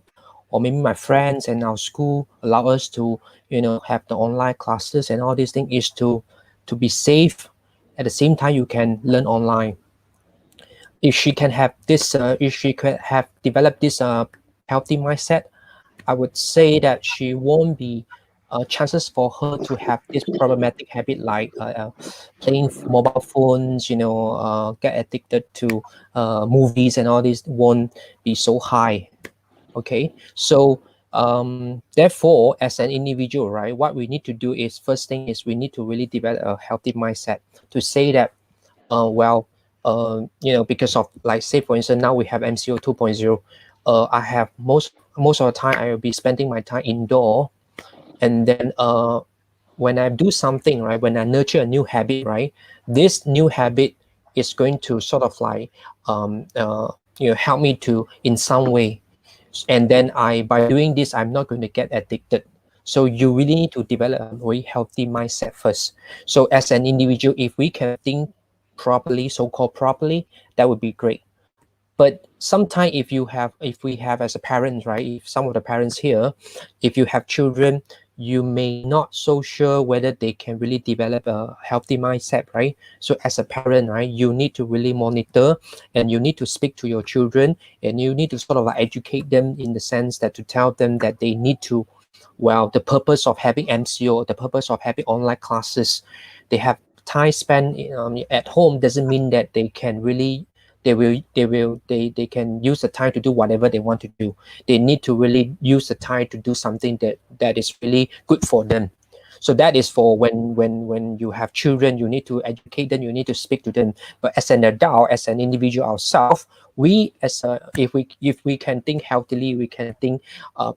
or maybe my friends and our school allow us to, have the online classes and all these things is to be safe. At the same time, you can learn online. If she can have this, if she could have developed this healthy mindset, I would say that she won't be chances for her to have this problematic habit like playing mobile phones, get addicted to movies and all this won't be so high. Okay, so therefore, as an individual, right, what we need to do is, first thing is we need to really develop a healthy mindset to say that, well, because of, like, say for instance, now we have MCO 2.0. I have most of the time I will be spending my time indoor, and then when I do something, right, when I nurture a new habit, right, this new habit is going to sort of like help me to in some way, and then by doing this I'm not going to get addicted. So you really need to develop a very healthy mindset first. So as an individual, if we can think properly, so-called properly, that would be great. But sometimes if we have as a parent, right, if some of the parents here, if you have children, you may not so sure whether they can really develop a healthy mindset, right? So as a parent, right, you need to really monitor, and you need to speak to your children, and you need to sort of like educate them in the sense that to tell them that they need to, well, the purpose of having MCO, the purpose of having online classes, they have time spent at home doesn't mean that they can really they can use the time to do whatever they want to do. They need to really use the time to do something that is really good for them. So that is for when you have children, you need to educate them, you need to speak to them. But as an adult, as an individual ourselves, we as a, if we can think healthily, we can think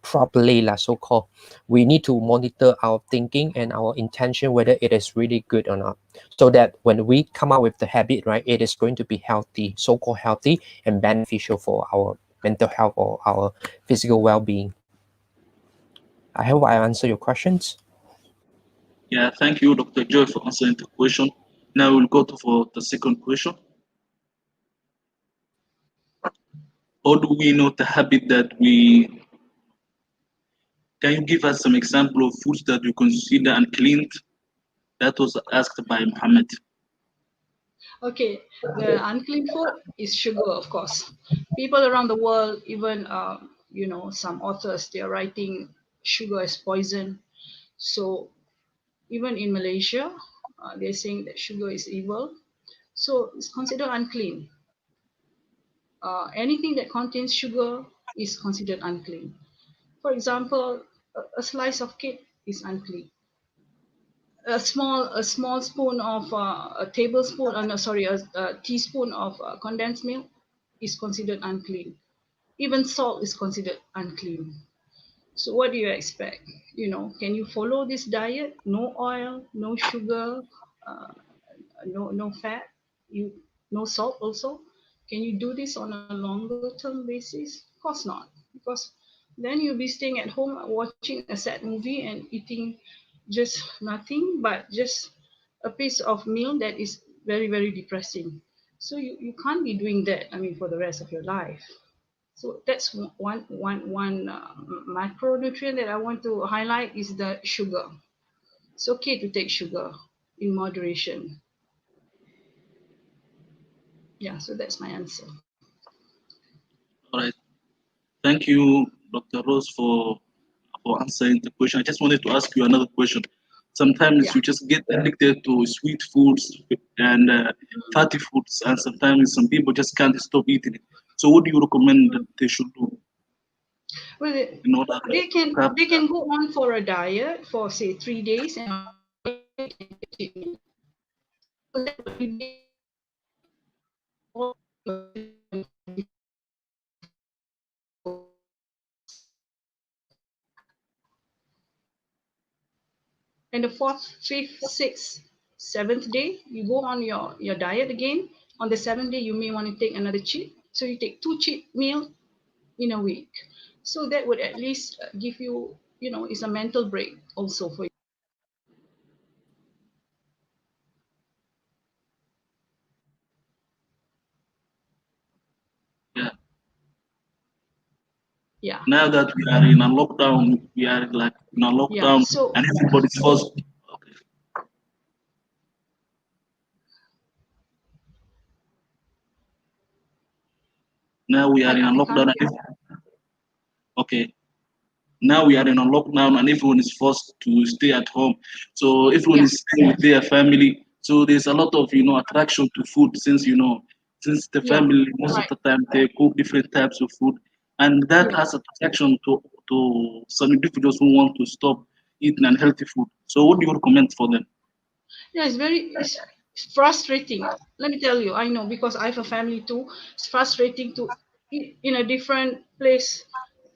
properly, so called. We need to monitor our thinking and our intention whether it is really good or not, so that when we come out with the habit, right, it is going to be healthy, so-called healthy, and beneficial for our mental health or our physical well-being. I hope I answer your questions.
Yeah, thank you, Dr. Joy, for answering the question. Now we'll go to for the second question. How do we know the habit that we? Can you give us some example of foods that you consider unclean? That was asked by Muhammad.
Okay, the unclean food is sugar, of course. People around the world, even some authors, they are writing sugar as poison. So even in Malaysia, they're saying that sugar is evil. So it's considered unclean. Anything that contains sugar is considered unclean. For example, a slice of cake is unclean. A small spoon of a tablespoon, no, sorry, a teaspoon of condensed milk is considered unclean. Even salt is considered unclean. So what do you expect? Can you follow this diet? No oil, no sugar, uh, no fat, you no salt also. Can you do this on a longer term basis? Of course not, because then you'll be staying at home watching a sad movie and eating just nothing but just a piece of meal that is very, very depressing. So you can't be doing that, I mean, for the rest of your life. So that's one macronutrient that I want to highlight is the sugar. It's okay to take sugar in moderation. Yeah, so that's my answer.
All right. Thank you, Dr. Rose, for answering the question. I just wanted to ask you another question. Sometimes
Yeah.
you just get addicted to sweet foods and fatty foods, and sometimes some people just can't stop eating it. So, what do you recommend that they should do
Well,
in order
they can
to have
they can go on for a diet for say 3 days, and on the fourth day they can take a cheat meal. So that will alleviate all and the fourth, fifth, sixth, seventh day, you go on your diet again. On the seventh day, you may want to take another cheat. So you take 2 cheat meals in a week. So that would at least give you, it's a mental break also for you.
yeah.
Yeah.
Now that we are in a lockdown, we are like in a
Yeah.
lockdown,
So
and everybody's forced. Okay. Now we are in a
I can't
lockdown,
hear.
okay. Now we are in a lockdown, and everyone is forced to stay at home. So everyone
Yeah.
is staying with their family. So there's a lot of attraction to food, since the
Yeah.
family most of
Right.
the time they cook different types of food, and that
Yeah.
has attraction to some individuals who want to stop eating unhealthy food. So what do you recommend for them?
Yeah, it's frustrating. Let me tell you, I know because I have a family too. It's frustrating to eat in a different place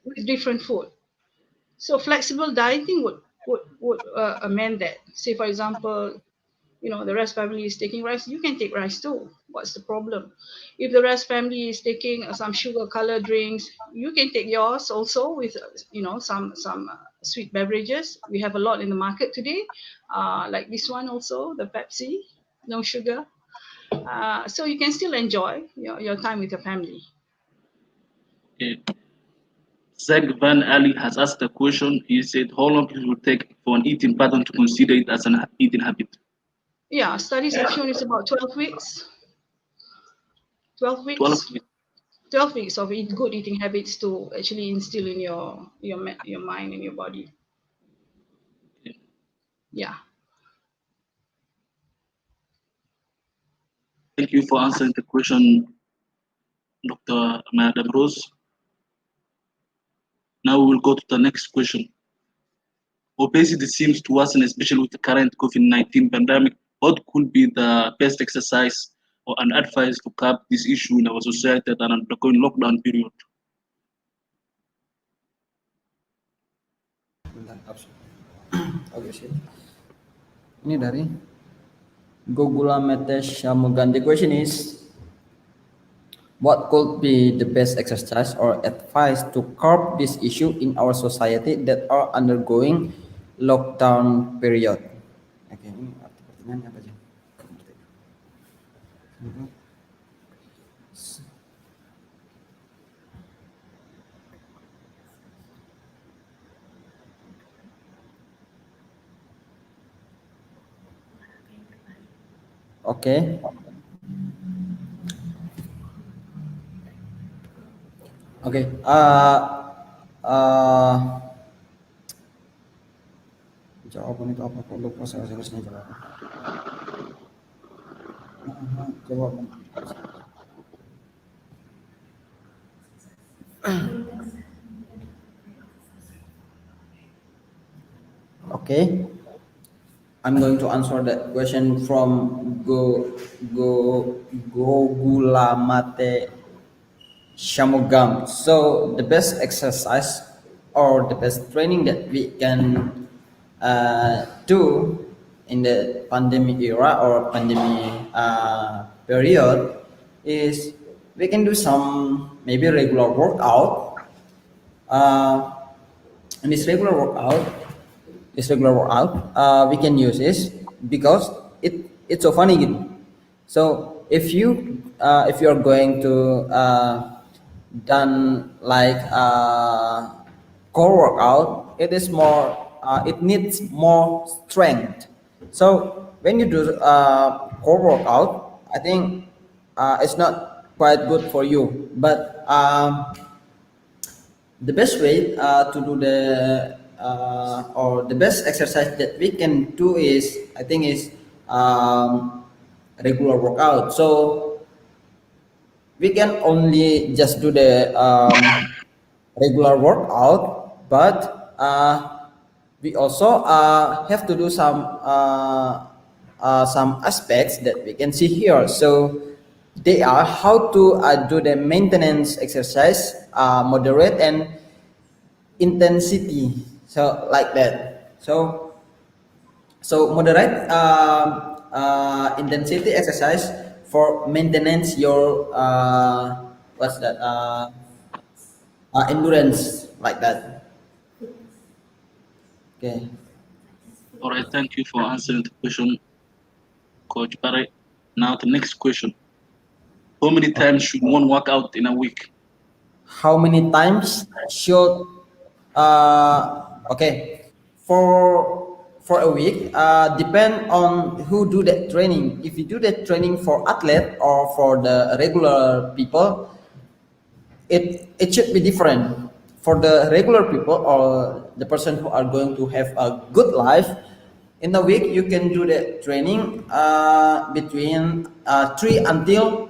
with different food. So flexible dieting would amend that. Say for example, the rest family is taking rice, you can take rice too. What's the problem? If the rest family is taking some sugar colored drinks, you can take yours also with some sweet beverages. We have a lot in the market today, like this one also, the Pepsi, no sugar. So you can still enjoy your time with your family.
Okay. Zeg Van Ali has asked a question. He said, how long it will take for an eating pattern to consider it as an eating habit?
Yeah, studies have shown it's about 12 weeks. 12
12
weeks.
weeks.
12 weeks of good eating habits to actually instill in your mind and your body.
Okay.
Yeah.
Thank you for answering the question, Dr. Madam Rose. Now we will go to the next question. Obesity seems to worsen, especially with the current COVID-19 pandemic. What could be the best exercise or an advice to curb this issue in our society that are undergoing lockdown period?
Oke sih. Ini dari Gogula Metesh Shamugan. The question is, what could be the best exercise or advice to curb this issue in our society that are undergoing lockdown period? Oke, ini arti pertanyaannya apa aja? Oke. Oke. Jawaban itu apa? Kok lupa saya harusnya jawab. Jawaban. Okay, I'm going to answer that question from Gogulamate Shamugam. So the best exercise or the best training that we can do in the pandemic era or pandemic period is we can do some maybe regular workout. And this regular workout, we can use this because it's so funny. So if you are going to done like core workout, it is more it needs more strength. So when you do core workout, I think it's not quite good for you. But the best way to do the or the best exercise that we can do is, I think, is regular workout. So we can only just do the regular workout, but we also have to do some aspects that we can see here. So they are how to do the maintenance exercise, moderate and intensity. So like that. So moderate intensity exercise for maintenance your what's that endurance, like that. Okay.
All right, thank you for answering the question, Coach Barre. Now the next question. How many times should one work out in a week?
How many times should okay, for a week, depend on who do that training. If you do that training for athlete or for the regular people, it should be different. For the regular people or the person who are going to have a good life, in a week you can do the training between 3 until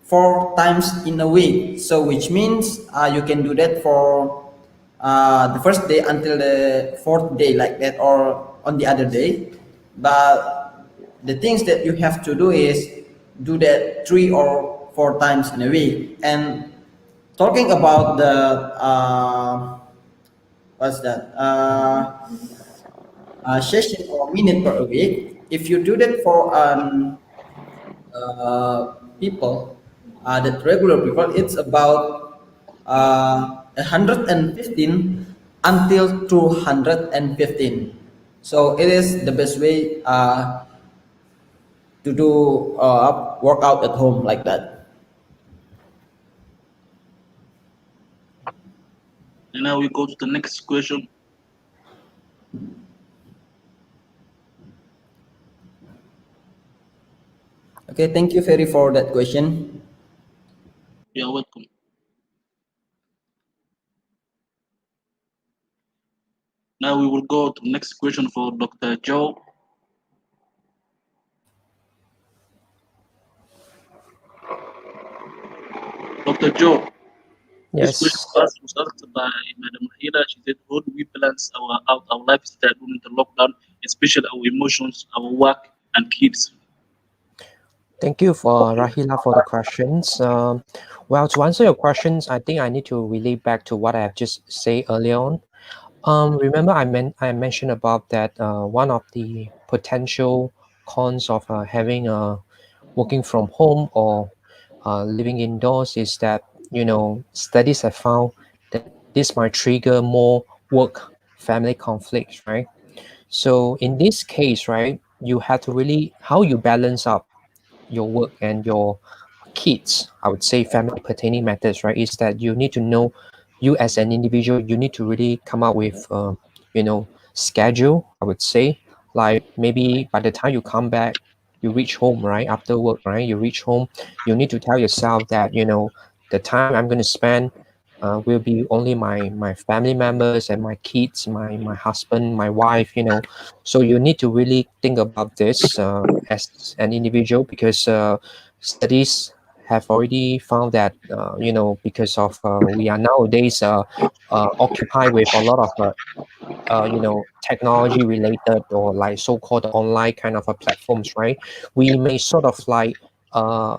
4 times in a week. So which means you can do that for the first day until the fourth day, like that, or on the other day. But the things that you have to do is do that 3 or 4 times in a week. And talking about the what's that session or minute per week. If you do that for an people, that regular people, it's about 115 until 215. So it is the best way to do workout at home like that.
And now we go to the next question.
Okay, thank you very for that question.
You're welcome. Now we will go to the next question for Dr. Joe. Dr. Joe, this question was asked by Madam Mahira. She said, how do we balance our lifestyle during the lockdown, especially our emotions, our work, and kids?
Thank you for Rahila for the questions. Well, to answer your questions, I think I need to relate back to what I have just said earlier on. Remember, I mentioned about that one of the potential cons of having working from home or living indoors is that studies have found that this might trigger more work family conflicts, right? So in this case, right, you have to really how you balance up your work and your kids, I would say family pertaining matters, right, is that you need to know you as an individual, you need to really come up with, schedule, I would say, like maybe by the time you come back, you reach home, right, after work, right, you reach home, you need to tell yourself that, the time I'm going to spend will be only my family members and my kids, my husband, my wife, so you need to really think about this as an individual because studies have already found that because of we are nowadays occupied with a lot of technology related or like so-called online kind of platforms, right? We may sort of like uh,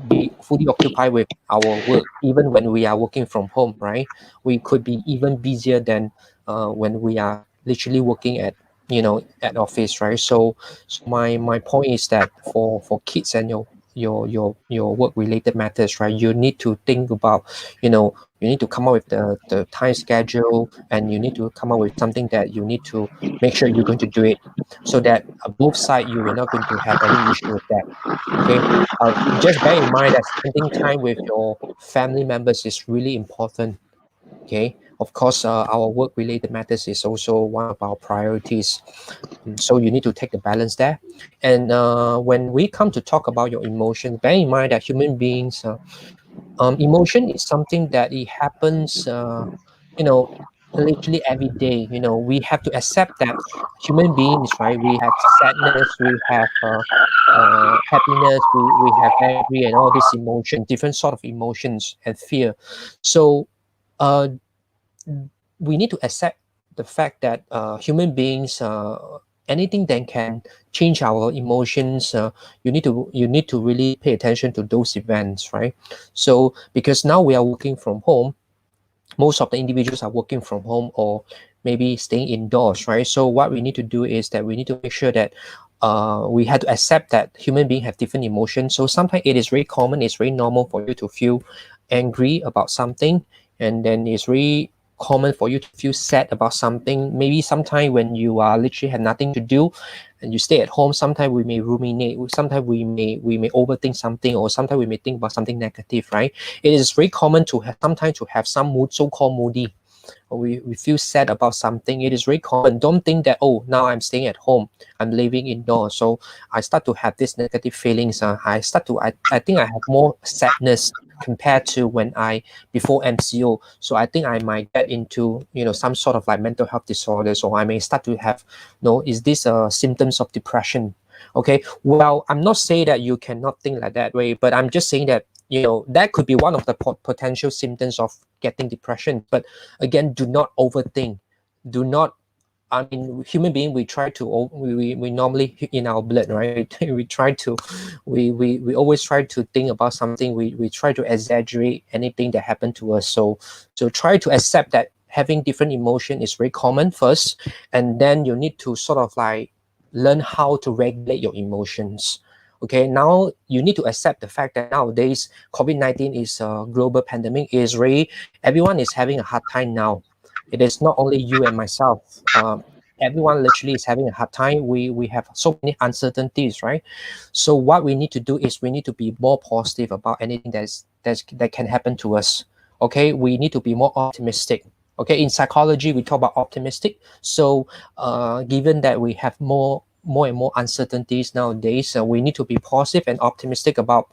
be fully occupied with our work even when we are working from home, right? We could be even busier than when we are literally working at at office, right? So my point is that for kids and your work related matters, right, you need to think about, you need to come up with the time schedule, and you need to come up with something that you need to make sure you're going to do it, so that both sides you will not going to have any issue with that. Okay, just bear in mind that spending time with your family members is really important. Okay, of course, our work related matters is also one of our priorities. So you need to take the balance there. And when we come to talk about your emotions, bear in mind that human beings, emotion is something that it happens, you know, literally every day. We have to accept that human beings, right? We have sadness, we have happiness, we have angry, and all these emotions, different sort of emotions and fear. So uh, we need to accept the fact that human beings, anything that can change our emotions, you need to really pay attention to those events, right? So because now we are working from home, most of the individuals are working from home or maybe staying indoors, right? So what we need to do is that we need to make sure that we have to accept that human beings have different emotions. So sometimes it is very common, it's very normal for you to feel angry about something, and then it's very common for you to feel sad about something. Maybe sometime when you are literally have nothing to do and you stay at home, sometimes we may ruminate, sometimes we may overthink something, or sometimes we may think about something negative, right? It is very common to have sometimes to have some mood, so-called moody, or we feel sad about something. It is very common. Don't think that, oh, now I'm staying at home, I'm living indoors, so I start to have these negative feelings. I think I have more sadness compared to when I before MCO. So I think I might get into some sort of like mental health disorders, or I may start to have is this symptoms of depression? Okay, well, I'm not saying that you cannot think like that way, but I'm just saying that that could be one of the potential symptoms of getting depression. But again, do not overthink. Do not I mean, human being, we try to, we normally in our blood, right? We try to, we always try to think about something. We try to exaggerate anything that happened to us. So try to accept that having different emotion is very common first, and then you need to sort of like learn how to regulate your emotions. Okay, now you need to accept the fact that nowadays COVID-19 is a global pandemic. Is really everyone is having a hard time now. It is not only you and myself. Everyone literally is having a hard time. We have so many uncertainties, right? So what we need to do is we need to be more positive about anything that can happen to us. Okay, we need to be more optimistic. Okay, in psychology we talk about optimistic. So given that we have more and more uncertainties nowadays, we need to be positive and optimistic about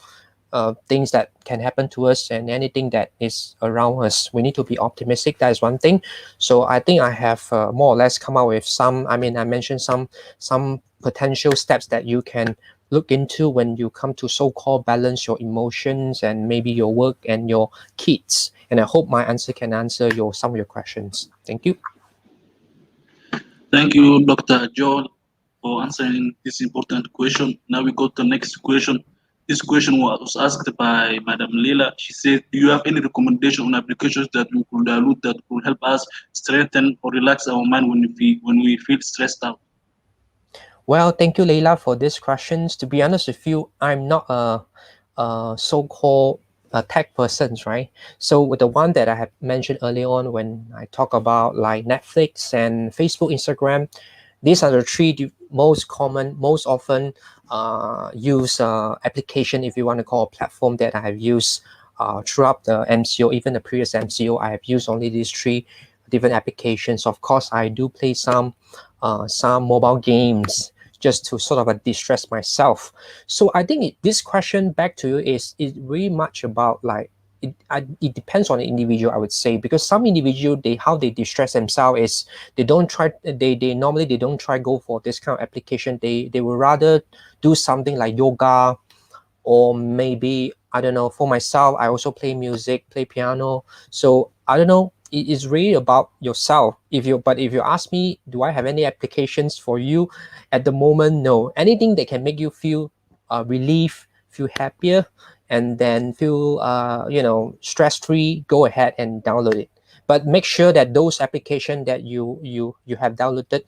things that can happen to us and anything that is around us. We need to be optimistic. That is one thing. So I think I have more or less come out with some. I mean, I mentioned some potential steps that you can look into when you come to so-called balance your emotions and maybe your work and your kids. And I hope my answer can answer some of your questions. Thank you.
Thank you, Dr. Joel, for answering this important question. Now we go to the next question. This question was asked by Madam Leila. She said, do you have any recommendation on applications that we could download that could help us strengthen or relax our mind when we feel stressed out?
Well, thank you, Leila, for these questions. To be honest with you, I'm not a so-called tech persons, right? So with the one that I have mentioned earlier on when I talk about like Netflix and Facebook, Instagram, these are the three most common, most often used application, if you want to call a platform, that I have used throughout the MCO, even the previous MCO. I have used only these three different applications. Of course, I do play some mobile games just to sort of distress myself. So I think this question back to you is really much about like it depends on the individual, I would say, because some individual how they distress themselves is they don't try they normally they don't try go for this kind of application. They would rather do something like yoga, or maybe I don't know. For myself, I also play music, play piano. So I don't know. It is really about yourself. If you ask me, do I have any applications for you at the moment? No. Anything that can make you feel relief, feel happier, and then feel stress free, go ahead and download it. But make sure that those applications that you have downloaded,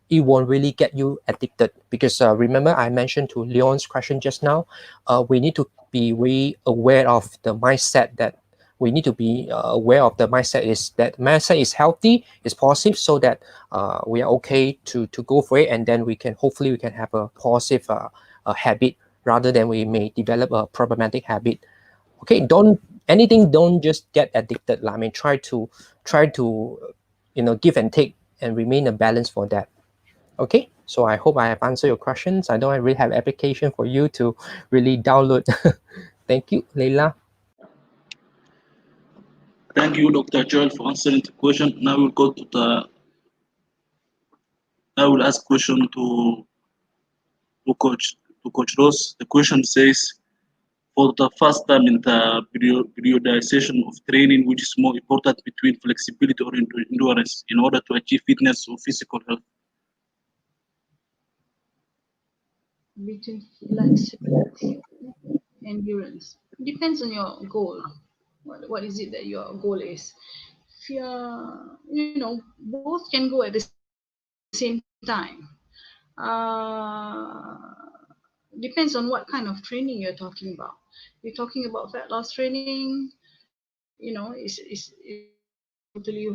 it won't really get you addicted, because remember I mentioned to Leon's question just now, we need to be really aware of the mindset that we need to be aware of. The mindset is that mindset is healthy, is positive, so that we are okay to go for it, and then hopefully we can have a positive habit rather than we may develop a problematic habit. Okay, don't just get addicted. I mean, try to give and take and remain a balance for that. Okay, so I hope I have answered your questions. I don't really have application for you to really download. Thank you, Leila.
Thank you, Dr. Joel, for answering the question. Now we'll go to now we'll ask question to Coach Ross. The question says, for the first time in the periodization of training, which is more important between flexibility or endurance in order to achieve fitness or physical health?
Between flexibility and endurance. Depends on your goal. What is it that your goal is? If you're, both can go at the same time. Depends on what kind of training you're talking about. You're talking about fat loss training, it's totally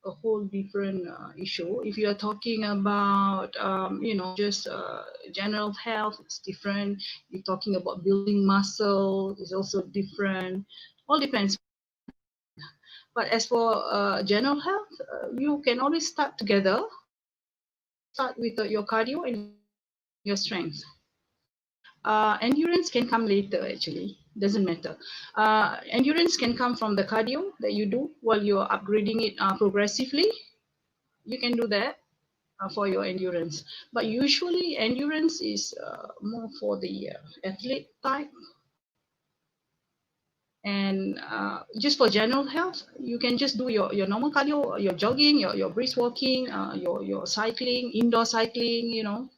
a whole different issue. If you're talking about, just general health, it's different. You're talking about building muscle, it's also different. All depends. But as for general health, you can always start together. Start with your cardio and your strength. Endurance can come later, actually. Doesn't matter. Endurance can come from the cardio that you do while you're upgrading it progressively. You can do that for your endurance. But usually endurance is more for the athlete type. And just for general health, you can just do your normal cardio, your jogging, your brisk walking, your cycling, indoor cycling, you know,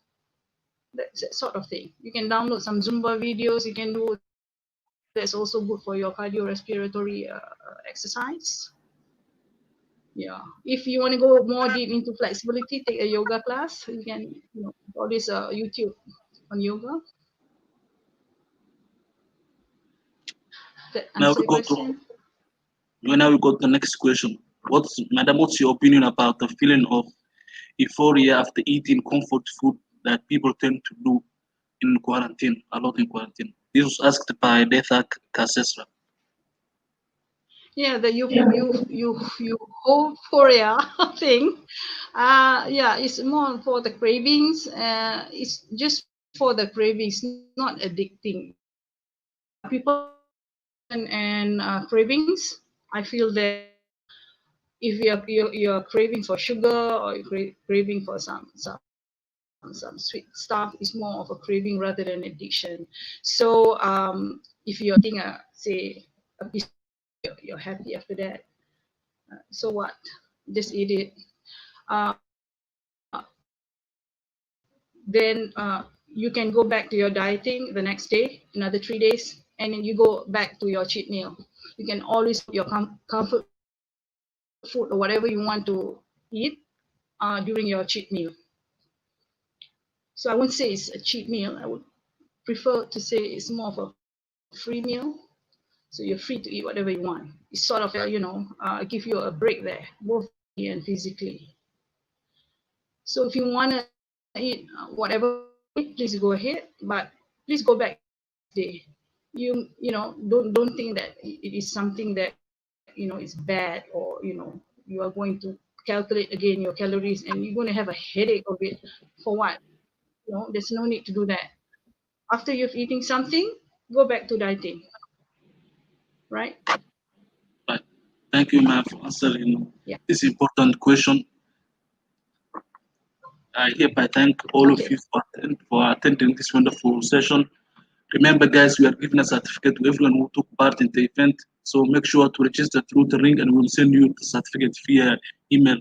that sort of thing. You can download some Zumba videos. You can do that's also good for your cardiorespiratory exercise. Yeah, if you want to go more deep into flexibility, take a yoga class. You can, you know, all this YouTube on yoga. That
Now
answer
we
your
go to
question?
now we go to the next question. Madam, what's your opinion about the feeling of euphoria after eating comfort food that people tend to do in quarantine, a lot in quarantine? This was asked by Dethak Kasesra.
Yeah, the euphoria thing. Yeah, it's more for the cravings. It's just for the cravings, not addicting. People and cravings. I feel that if you're craving for sugar or you're craving for some sweet stuff, is more of a craving rather than addiction. So if you're eating say a piece, you're happy after that. So what? Just eat it. Uh, then you can go back to your dieting the next day, another 3 days, and then you go back to your cheat meal. You can always put your comfort food or whatever you want to eat during your cheat meal. So I wouldn't say it's a cheat meal. I would prefer to say it's more of a free meal. So you're free to eat whatever you want. It's sort of give you a break there, both mentally and physically. So if you want to eat whatever, please go ahead, but please go back day. Don't think that it is something that is bad, or you are going to calculate again your calories and you're going to have a headache of it. For what? There's no need to do that. After you've eaten something, go back to dieting, right?
Right. Thank you, ma'am, for answering
Yeah.
this important question. I hereby thank all of
Okay.
you for attending this wonderful session. Remember, guys, we are giving a certificate to everyone who took part in the event. So make sure to register through the link and we'll send you the certificate via email.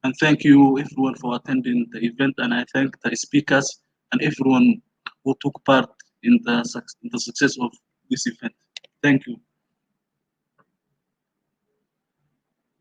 And thank you, everyone, for attending the event. And I thank the speakers and everyone who took part in the success of this event. Thank you.